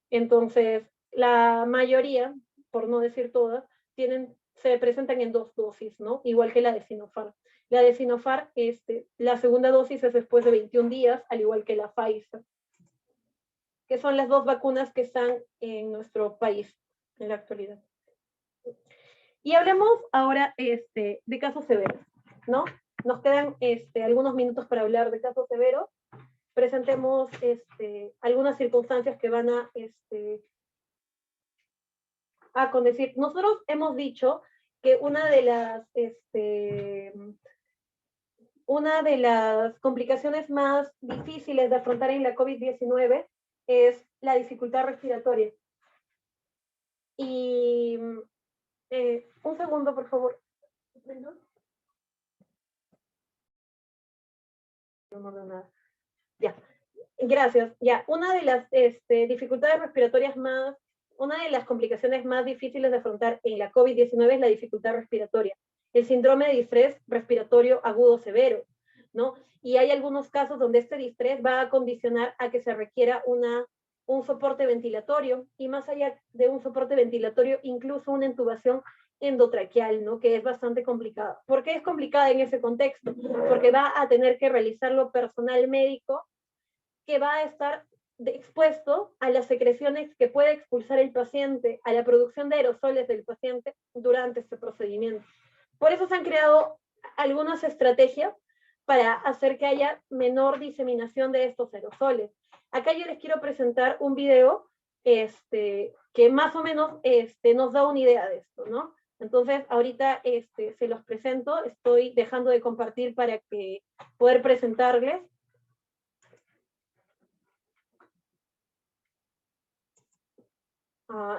Entonces, la mayoría, por no decir todas, se presentan en 2 dosis, ¿no? Igual que la de Sinopharm. La de Sinopharm, la segunda dosis es después de 21 días, al igual que la Pfizer, que son las 2 vacunas que están en nuestro país en la actualidad. Y hablemos ahora de casos severos, ¿no? Nos quedan algunos minutos para hablar de casos severos. Presentemos algunas circunstancias que van a condecir. Nosotros hemos dicho que una de las complicaciones más difíciles de afrontar en la COVID-19 es la dificultad respiratoria. Y un segundo, por favor. Ya, gracias. Ya, una de las dificultades respiratorias una de las complicaciones más difíciles de afrontar en la COVID-19 es la dificultad respiratoria, el síndrome de distrés respiratorio agudo severo, ¿no? Y hay algunos casos donde este distrés va a condicionar a que se requiera un soporte ventilatorio y más allá de un soporte ventilatorio, incluso una intubación endotraqueal, ¿no? Que es bastante complicada. ¿Por qué es complicada en ese contexto? Porque va a tener que realizarlo personal médico que va a estar expuesto a las secreciones que puede expulsar el paciente, a la producción de aerosoles del paciente durante este procedimiento. Por eso se han creado algunas estrategias para hacer que haya menor diseminación de estos aerosoles. Acá yo les quiero presentar un video que más o menos nos da una idea de esto, ¿no? Entonces, ahorita se los presento, estoy dejando de compartir para poder presentarles.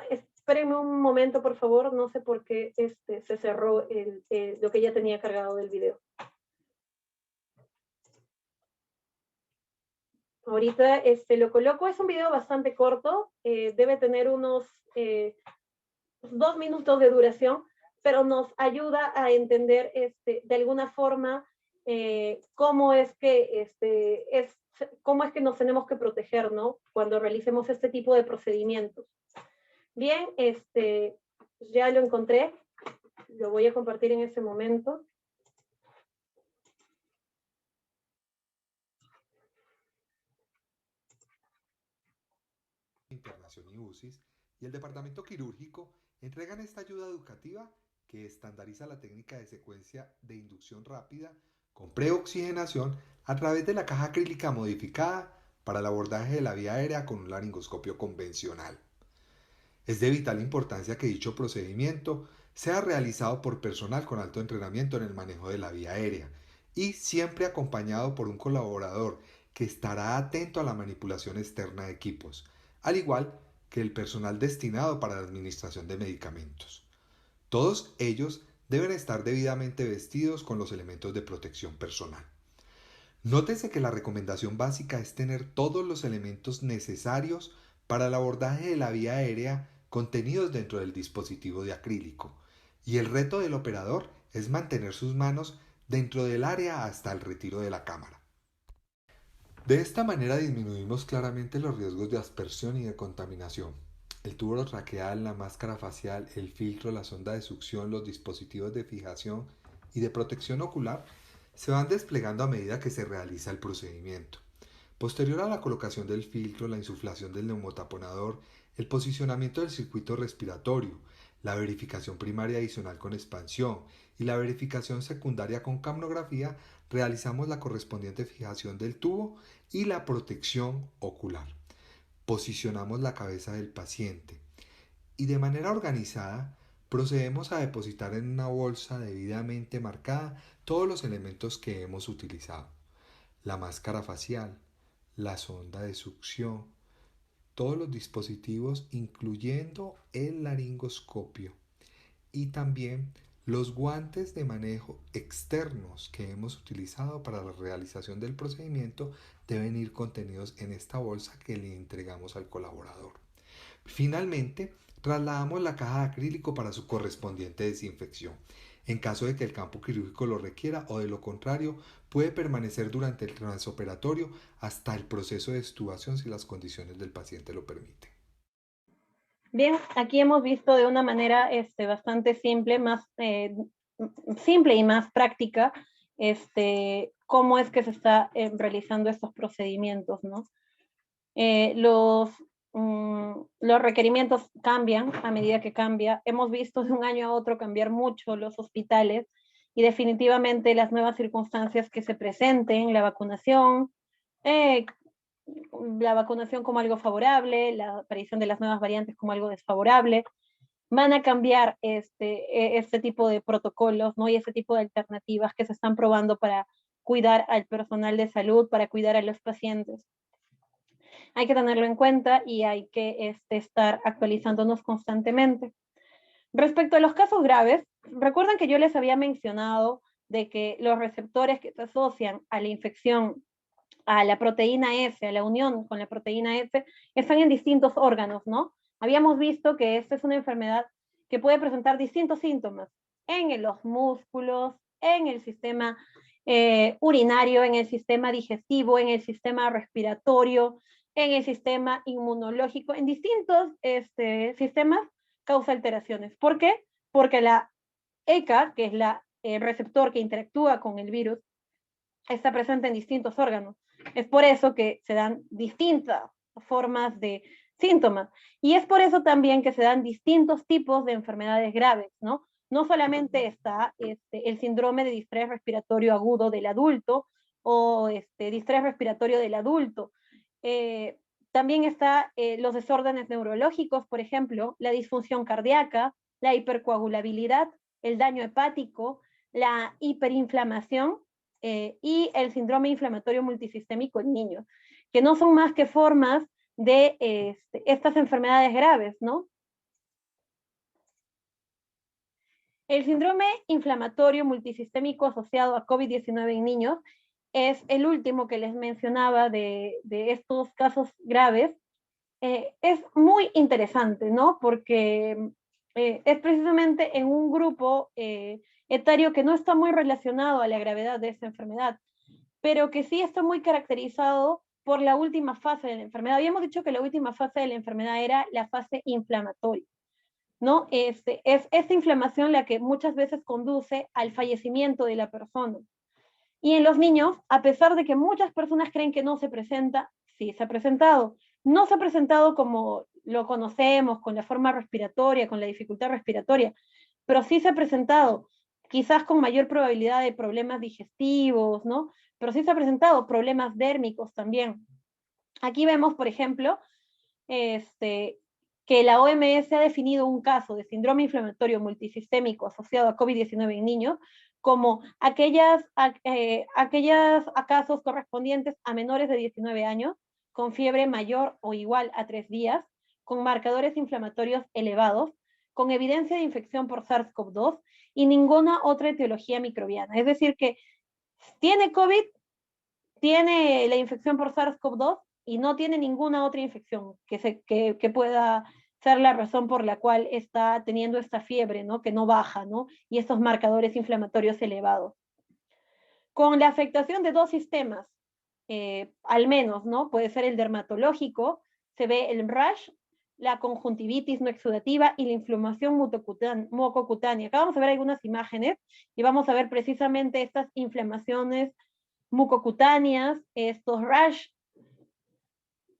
Espérenme un momento, por favor, no sé por qué se cerró lo que ya tenía cargado del video. Ahorita lo coloco, es un video bastante corto, debe tener unos 2 minutos de duración, pero nos ayuda a entender de alguna forma cómo es que cómo es que nos tenemos que proteger, ¿no? Cuando realicemos este tipo de procedimientos. Bien, ya lo encontré, lo voy a compartir en este momento. Internación y UCIS y el Departamento Quirúrgico entregan esta ayuda educativa que estandariza la técnica de secuencia de inducción rápida con preoxigenación a través de la caja acrílica modificada para el abordaje de la vía aérea con un laringoscopio convencional. Es de vital importancia que dicho procedimiento sea realizado por personal con alto entrenamiento en el manejo de la vía aérea y siempre acompañado por un colaborador que estará atento a la manipulación externa de equipos, al igual que el personal destinado para la administración de medicamentos. Todos ellos deben estar debidamente vestidos con los elementos de protección personal. Nótese que la recomendación básica es tener todos los elementos necesarios para el abordaje de la vía aérea contenidos dentro del dispositivo de acrílico, y el reto del operador es mantener sus manos dentro del área hasta el retiro de la cámara. De esta manera disminuimos claramente los riesgos de aspersión y de contaminación. El tubo traqueal, la máscara facial, el filtro, la sonda de succión, los dispositivos de fijación y de protección ocular se van desplegando a medida que se realiza el procedimiento. Posterior a la colocación del filtro, la insuflación del neumotaponador, el posicionamiento del circuito respiratorio, la verificación primaria adicional con expansión y la verificación secundaria con capnografía, realizamos la correspondiente fijación del tubo y la protección ocular. Posicionamos la cabeza del paciente y de manera organizada procedemos a depositar en una bolsa debidamente marcada todos los elementos que hemos utilizado. La máscara facial, la sonda de succión, todos los dispositivos incluyendo el laringoscopio y también los guantes de manejo externos que hemos utilizado para la realización del procedimiento deben ir contenidos en esta bolsa que le entregamos al colaborador. Finalmente, trasladamos la caja de acrílico para su correspondiente desinfección. En caso de que el campo quirúrgico lo requiera o de lo contrario, puede permanecer durante el transoperatorio hasta el proceso de extubación si las condiciones del paciente lo permiten. Bien, aquí hemos visto de una manera bastante simple, simple y más práctica, cómo es que se está realizando estos procedimientos, ¿no? Los requerimientos cambian a medida que cambia. Hemos visto de un año a otro cambiar mucho los hospitales y definitivamente las nuevas circunstancias que se presenten, la vacunación como algo favorable, la aparición de las nuevas variantes como algo desfavorable, van a cambiar este tipo de protocolos, ¿no? Y este tipo de alternativas que se están probando para cuidar al personal de salud, para cuidar a los pacientes. Hay que tenerlo en cuenta y hay que estar actualizándonos constantemente. Respecto a los casos graves, recuerdan que yo les había mencionado de que los receptores que se asocian a la infección, a la proteína S, a la unión con la proteína S, están en distintos órganos, ¿no? Habíamos visto que esta es una enfermedad que puede presentar distintos síntomas en los músculos, en el sistema urinario, en el sistema digestivo, en el sistema respiratorio, en el sistema inmunológico, en distintos sistemas causa alteraciones. ¿Por qué? Porque la ECA, que es el receptor que interactúa con el virus, está presente en distintos órganos. Es por eso que se dan distintas formas de síntomas. Y es por eso también que se dan distintos tipos de enfermedades graves, ¿no? No solamente está el síndrome de distrés respiratorio agudo del adulto o distrés respiratorio del adulto. También está los desórdenes neurológicos, por ejemplo, la disfunción cardíaca, la hipercoagulabilidad, el daño hepático, la hiperinflamación y el síndrome inflamatorio multisistémico en niños, que no son más que formas de estas enfermedades graves, ¿no? El síndrome inflamatorio multisistémico asociado a COVID-19 en niños es el último que les mencionaba de estos casos graves. Es muy interesante, ¿no? Porque es precisamente en un grupo etario que no está muy relacionado a la gravedad de esta enfermedad, pero que sí está muy caracterizado por la última fase de la enfermedad. Habíamos dicho que la última fase de la enfermedad era la fase inflamatoria, ¿no? Es esta inflamación la que muchas veces conduce al fallecimiento de la persona. Y en los niños, a pesar de que muchas personas creen que no se presenta, sí se ha presentado. No se ha presentado como lo conocemos, con la forma respiratoria, con la dificultad respiratoria, pero sí se ha presentado, quizás con mayor probabilidad de problemas digestivos, ¿no? Pero sí se ha presentado problemas dérmicos también. Aquí vemos, por ejemplo, que la OMS ha definido un caso de síndrome inflamatorio multisistémico asociado a COVID-19 en niños como aquellos casos correspondientes a menores de 19 años con fiebre mayor o igual a 3 días, con marcadores inflamatorios elevados, con evidencia de infección por SARS-CoV-2 y ninguna otra etiología microbiana. Es decir, que tiene COVID, tiene la infección por SARS-CoV-2 y no tiene ninguna otra infección que pueda ser la razón por la cual está teniendo esta fiebre, ¿no? Que no baja, ¿no? Y estos marcadores inflamatorios elevados. Con la afectación de dos sistemas, al menos, ¿no? Puede ser el dermatológico, se ve el rash, la conjuntivitis no exudativa y la inflamación mucocutánea. Acá vamos a ver algunas imágenes y vamos a ver precisamente estas inflamaciones mucocutáneas, estos rash,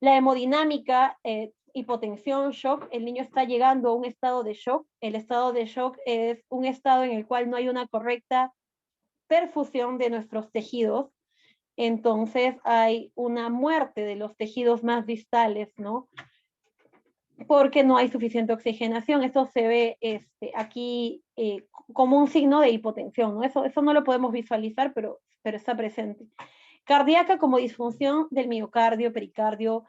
la hemodinámica, hipotensión, shock, el niño está llegando a un estado de shock. El estado de shock es un estado en el cual no hay una correcta perfusión de nuestros tejidos, entonces hay una muerte de los tejidos más distales, ¿no? Porque no hay suficiente oxigenación. Eso se ve aquí como un signo de hipotensión, ¿no? Eso no lo podemos visualizar, pero está presente. Cardíaca como disfunción del miocardio, pericardio,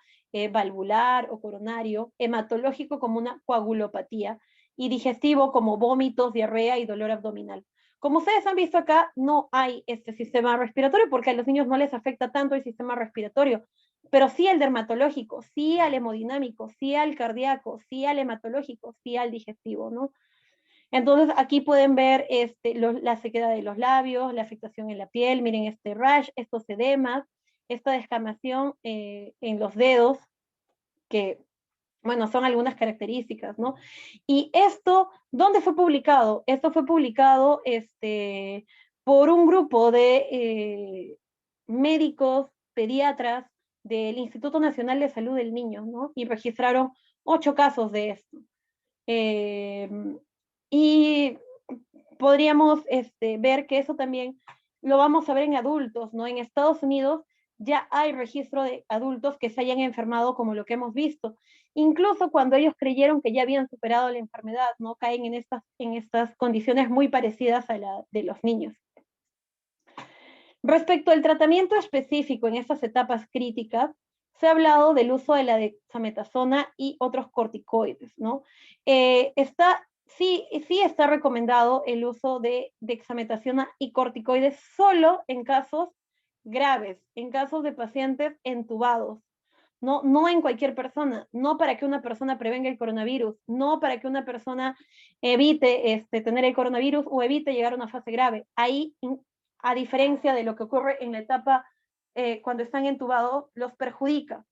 valvular o coronario, hematológico como una coagulopatía y digestivo como vómitos, diarrea y dolor abdominal. Como ustedes han visto acá, no hay este sistema respiratorio porque a los niños no les afecta tanto el sistema respiratorio, pero sí al dermatológico, sí al hemodinámico, sí al cardíaco, sí al hematológico, sí al digestivo, ¿no? Entonces aquí pueden ver la sequedad de los labios, la afectación en la piel, miren este rash, estos edemas, esta descamación en los dedos, que, bueno, son algunas características, ¿no? Y esto, ¿dónde fue publicado? Esto fue publicado por un grupo de médicos, pediatras del Instituto Nacional de Salud del Niño, ¿no? Y registraron 8 casos de esto. Eh, y podríamos ver que eso también lo vamos a ver en adultos, ¿no? En Estados Unidos ya hay registro de adultos que se hayan enfermado como lo que hemos visto. Incluso cuando ellos creyeron que ya habían superado la enfermedad, ¿no? Caen en estas condiciones muy parecidas a la de los niños. Respecto al tratamiento específico en estas etapas críticas, se ha hablado del uso de la dexametasona y otros corticoides, ¿no? Sí está recomendado el uso de dexametasona y corticoides solo en casos graves, en casos de pacientes entubados, ¿no? No en cualquier persona, no para que una persona prevenga el coronavirus, no para que una persona evite tener el coronavirus o evite llegar a una fase grave. Ahí, a diferencia de lo que ocurre en la etapa cuando están entubados, los perjudica,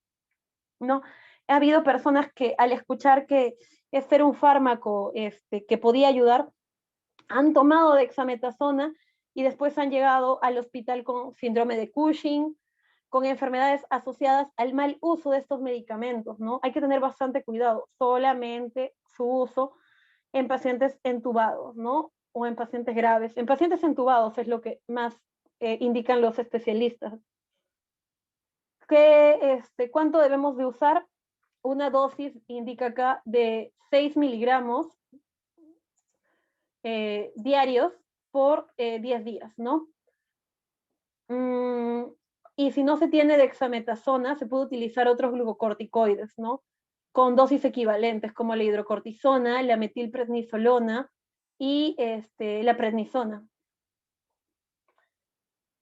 ¿no? Ha habido personas que al escuchar que este era un fármaco que podía ayudar, han tomado dexametasona y después han llegado al hospital con síndrome de Cushing, con enfermedades asociadas al mal uso de estos medicamentos, ¿no? Hay que tener bastante cuidado, solamente su uso en pacientes entubados, ¿no? O en pacientes graves. En pacientes entubados es lo que más indican los especialistas. ¿Cuánto debemos de usar? Una dosis indica acá de 6 miligramos diarios por 10 días, ¿no? Y si no se tiene dexametasona, se puede utilizar otros glucocorticoides, ¿no? Con dosis equivalentes, como la hidrocortisona, la metilprednisolona y la prednisona.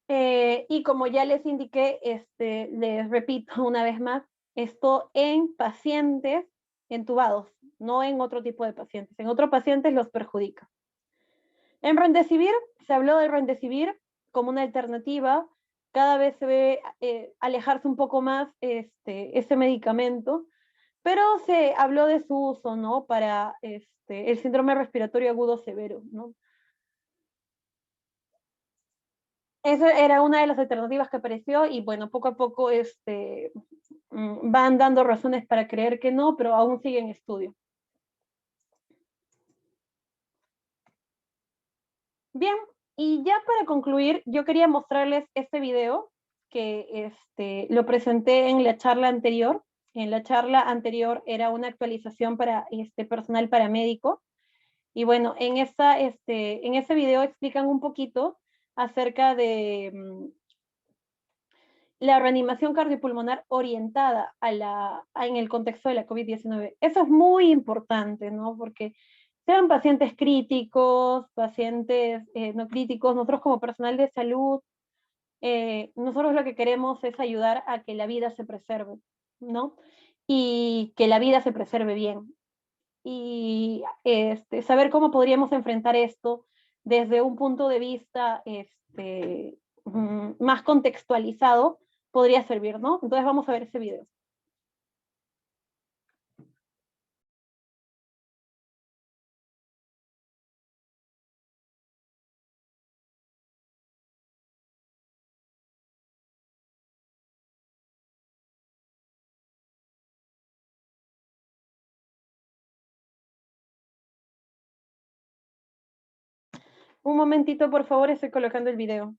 Y como ya les indiqué, les repito una vez más, esto en pacientes entubados, no en otro tipo de pacientes. En otros pacientes los perjudica. En Remdesivir, se habló del Remdesivir como una alternativa. Cada vez se ve alejarse un poco más ese medicamento, pero se habló de su uso, ¿no? Para el síndrome respiratorio agudo severo, ¿no? Esa era una de las alternativas que apareció y bueno, poco a poco van dando razones para creer que no, pero aún sigue en estudio. Bien, y ya para concluir, yo quería mostrarles este video que lo presenté en la charla anterior. En la charla anterior era una actualización para personal paramédico. Y bueno, en ese video explican un poquito acerca de la reanimación cardiopulmonar orientada en el contexto de la COVID-19. Eso es muy importante, ¿no? Porque sean pacientes críticos, pacientes no críticos, nosotros como personal de salud, nosotros lo que queremos es ayudar a que la vida se preserve, ¿no? Y que la vida se preserve bien. Y saber cómo podríamos enfrentar esto desde un punto de vista más contextualizado podría servir, ¿no? Entonces vamos a ver ese video. Un momentito, por favor, estoy colocando el video.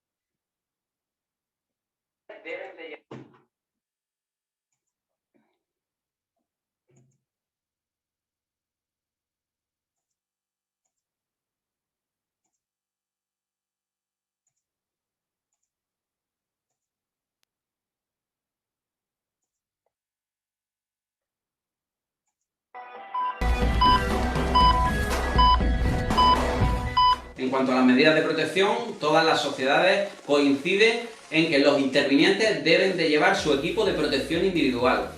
En cuanto a las medidas de protección, todas las sociedades coinciden en que los intervinientes deben de llevar su equipo de protección individual,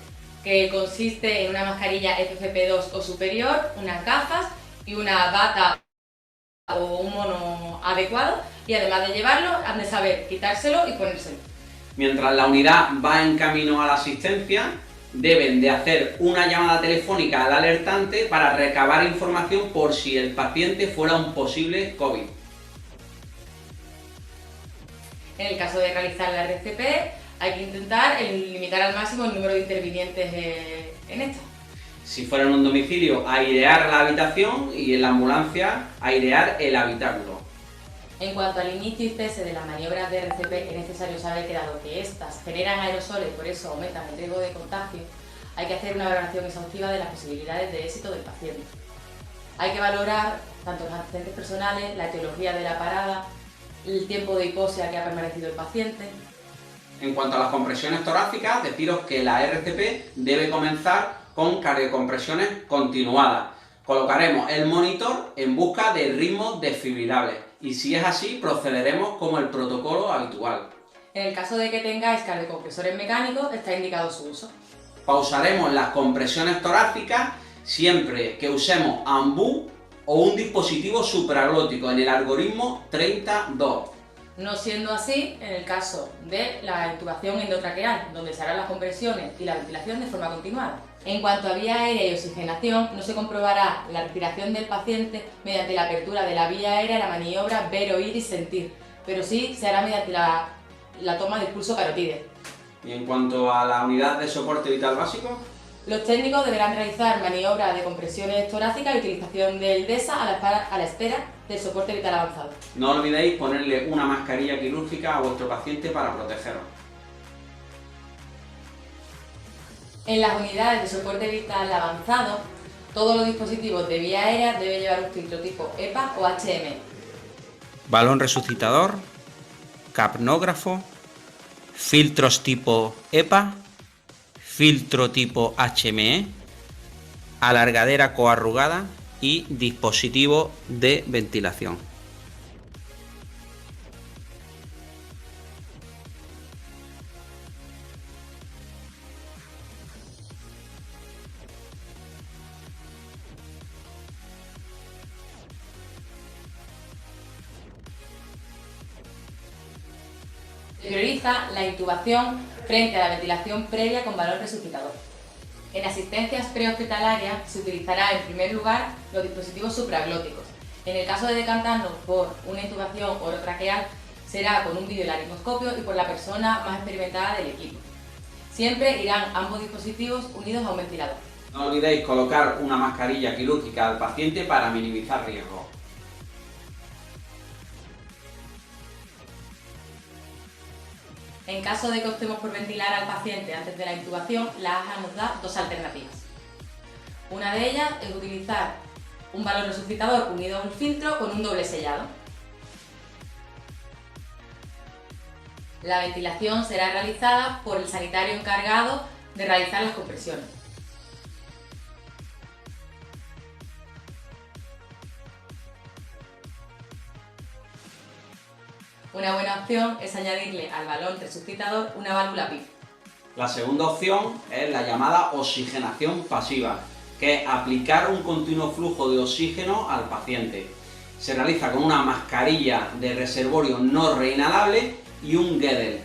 que consiste en una mascarilla FFP2 o superior, unas gafas y una bata o un mono adecuado, y además de llevarlo, han de saber quitárselo y ponérselo. Mientras la unidad va en camino a la asistencia, deben de hacer una llamada telefónica al alertante para recabar información por si el paciente fuera un posible COVID. En el caso de realizar la RCP, hay que intentar limitar al máximo el número de intervinientes en esto. Si fuera en un domicilio, airear la habitación, y en la ambulancia, airear el habitáculo. En cuanto al inicio y cese de las maniobras de RCP, es necesario saber que dado que estas generan aerosoles, por eso aumentan el riesgo de contagio, hay que hacer una valoración exhaustiva de las posibilidades de éxito del paciente. Hay que valorar tanto los antecedentes personales, la etiología de la parada, el tiempo de hipoxia que ha permanecido el paciente. En cuanto a las compresiones torácicas, deciros que la RCP debe comenzar con cardiocompresiones continuadas. Colocaremos el monitor en busca de ritmos desfibrilables y si es así procederemos como el protocolo habitual. En el caso de que tengáis cardiocompresores mecánicos, está indicado su uso. Pausaremos las compresiones torácicas siempre que usemos AMBU o un dispositivo supraglótico en el algoritmo 30-2. No siendo así en el caso de la intubación endotraqueal, donde se harán las compresiones y la ventilación de forma continuada. En cuanto a vía aérea y oxigenación, no se comprobará la respiración del paciente mediante la apertura de la vía aérea, la maniobra ver, oír y sentir, pero sí se hará mediante la toma del pulso carotídeo. Y en cuanto a la unidad de soporte vital básico, los técnicos deberán realizar maniobras de compresiones torácicas y utilización del DESA a la espera del soporte vital avanzado. No olvidéis ponerle una mascarilla quirúrgica a vuestro paciente para protegerlo. En las unidades de soporte vital avanzado, todos los dispositivos de vía aérea deben llevar un filtro tipo EPA o HME. Balón resucitador, capnógrafo, filtros tipo EPA, filtro tipo HME, alargadera coarrugada y dispositivo de ventilación. Prioriza la intubación frente a la ventilación previa con balón resucitador. En asistencias prehospitalarias se utilizará en primer lugar los dispositivos supraglóticos. En el caso de decantarnos por una intubación orotraqueal, será con un videolaringoscopio y por la persona más experimentada del equipo. Siempre irán ambos dispositivos unidos a un ventilador. No olvidéis colocar una mascarilla quirúrgica al paciente para minimizar riesgos. En caso de que optemos por ventilar al paciente antes de la intubación, la AJA nos da dos alternativas. Una de ellas es utilizar un balón resucitador unido a un filtro con un doble sellado. La ventilación será realizada por el sanitario encargado de realizar las compresiones. Una buena opción es añadirle al balón resucitador una válvula PIF. La segunda opción es la llamada oxigenación pasiva, que es aplicar un continuo flujo de oxígeno al paciente. Se realiza con una mascarilla de reservorio no reinhalable y un Guedel,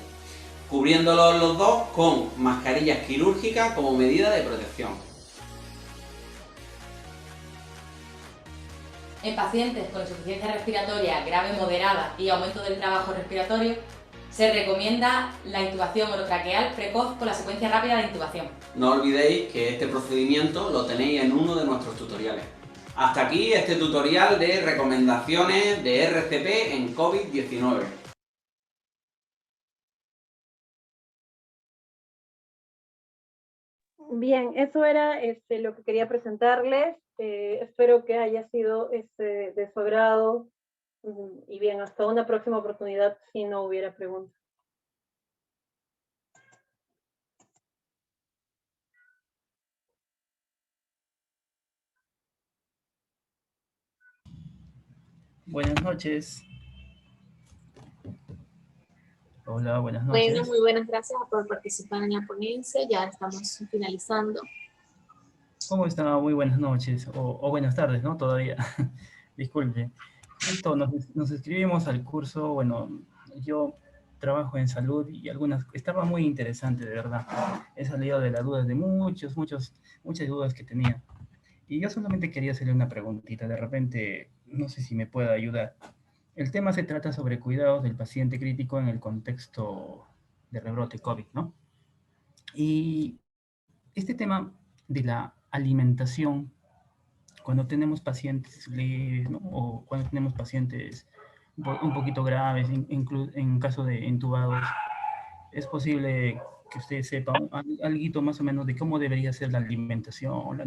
cubriéndolos los dos con mascarillas quirúrgicas como medida de protección. En pacientes con insuficiencia respiratoria grave moderada y aumento del trabajo respiratorio, se recomienda la intubación orotraqueal precoz con la secuencia rápida de intubación. No olvidéis que este procedimiento lo tenéis en uno de nuestros tutoriales. Hasta aquí este tutorial de recomendaciones de RCP en COVID-19. Bien, eso era lo que quería presentarles. Espero que haya sido de su agrado. Y bien, hasta una próxima oportunidad si no hubiera preguntas. Buenas noches. Hola, buenas Bueno, noches. muy buenas gracias por participar en la ponencia. Ya estamos finalizando. ¿Cómo está? Muy buenas noches, o buenas tardes, ¿no? Todavía. Disculpe. Justo nos inscribimos al curso, bueno, yo trabajo en salud y estaba muy interesante, de verdad. He salido de las dudas de muchas dudas que tenía. Y yo solamente quería hacerle una preguntita, de repente, no sé si me pueda ayudar. El tema se trata sobre cuidados del paciente crítico en el contexto de rebrote COVID, ¿no? Y este tema de la alimentación, cuando tenemos pacientes leves, ¿no? O cuando tenemos pacientes un poquito graves, en caso de intubados, es posible que usted sepa algo más o menos de cómo debería ser la alimentación, la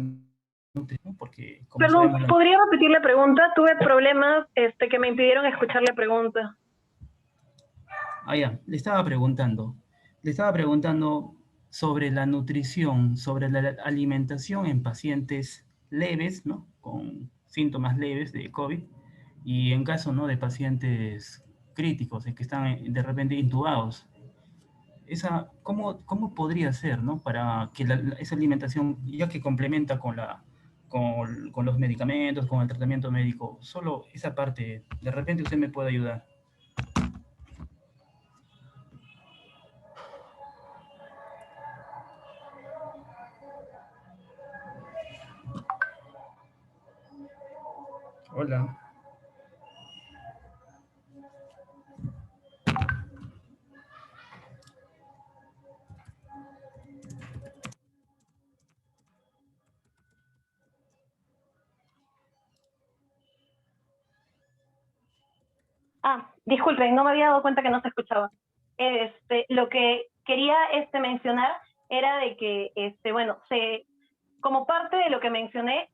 nutrición, porque como Perdón, sabemos... ¿podría repetir la pregunta? Tuve problemas que me impidieron escuchar la pregunta. Ya, le estaba preguntando sobre la nutrición, sobre la alimentación en pacientes leves, ¿no? Con síntomas leves de COVID, y en caso, ¿no? De pacientes críticos, de que están de repente intubados. ¿Cómo podría ser, ¿no? Para que esa alimentación, ya que complementa con los medicamentos, con el tratamiento médico, solo esa parte, de repente usted me puede ayudar. Hola. Disculpen, no me había dado cuenta que no se escuchaba. Lo que quería mencionar era de que, bueno, como parte de lo que mencioné,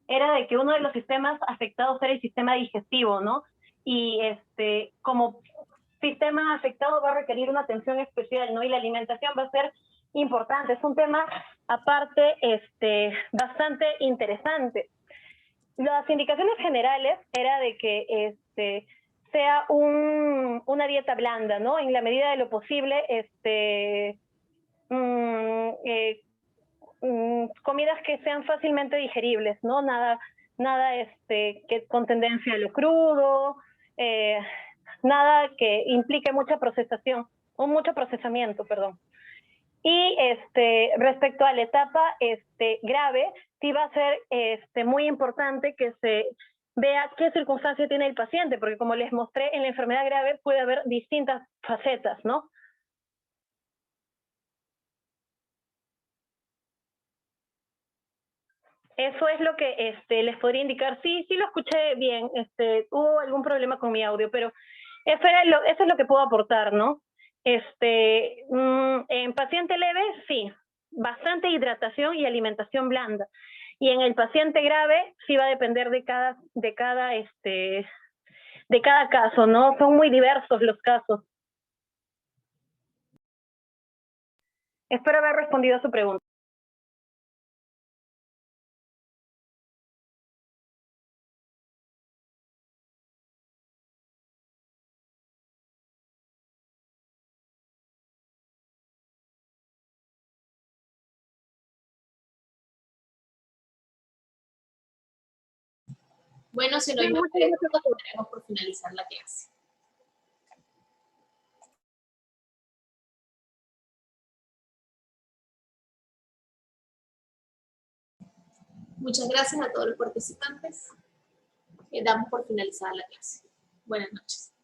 era de que uno de los sistemas afectados era el sistema digestivo, ¿no? Y como sistema afectado va a requerir una atención especial, ¿no? Y la alimentación va a ser importante. Es un tema aparte bastante interesante. Las indicaciones generales era de que sea una dieta blanda, ¿no? En la medida de lo posible, comidas que sean fácilmente digeribles, ¿no? Nada que con tendencia a lo crudo, nada que implique mucha procesación, o mucho procesamiento, perdón. Y respecto a la etapa grave, sí va a ser muy importante que se vea qué circunstancia tiene el paciente, porque como les mostré, en la enfermedad grave puede haber distintas facetas, ¿no? Eso es lo que les podría indicar. Sí, sí lo escuché bien. Hubo algún problema con mi audio, pero eso es lo que puedo aportar, ¿no? En paciente leve, sí, bastante hidratación y alimentación blanda. Y en el paciente grave, sí va a depender de cada caso, ¿no? Son muy diversos los casos. Espero haber respondido a su pregunta. Bueno, si no hay más preguntas, daremos por finalizar la clase. Muchas gracias a todos los participantes. Damos por finalizada la clase. Buenas noches.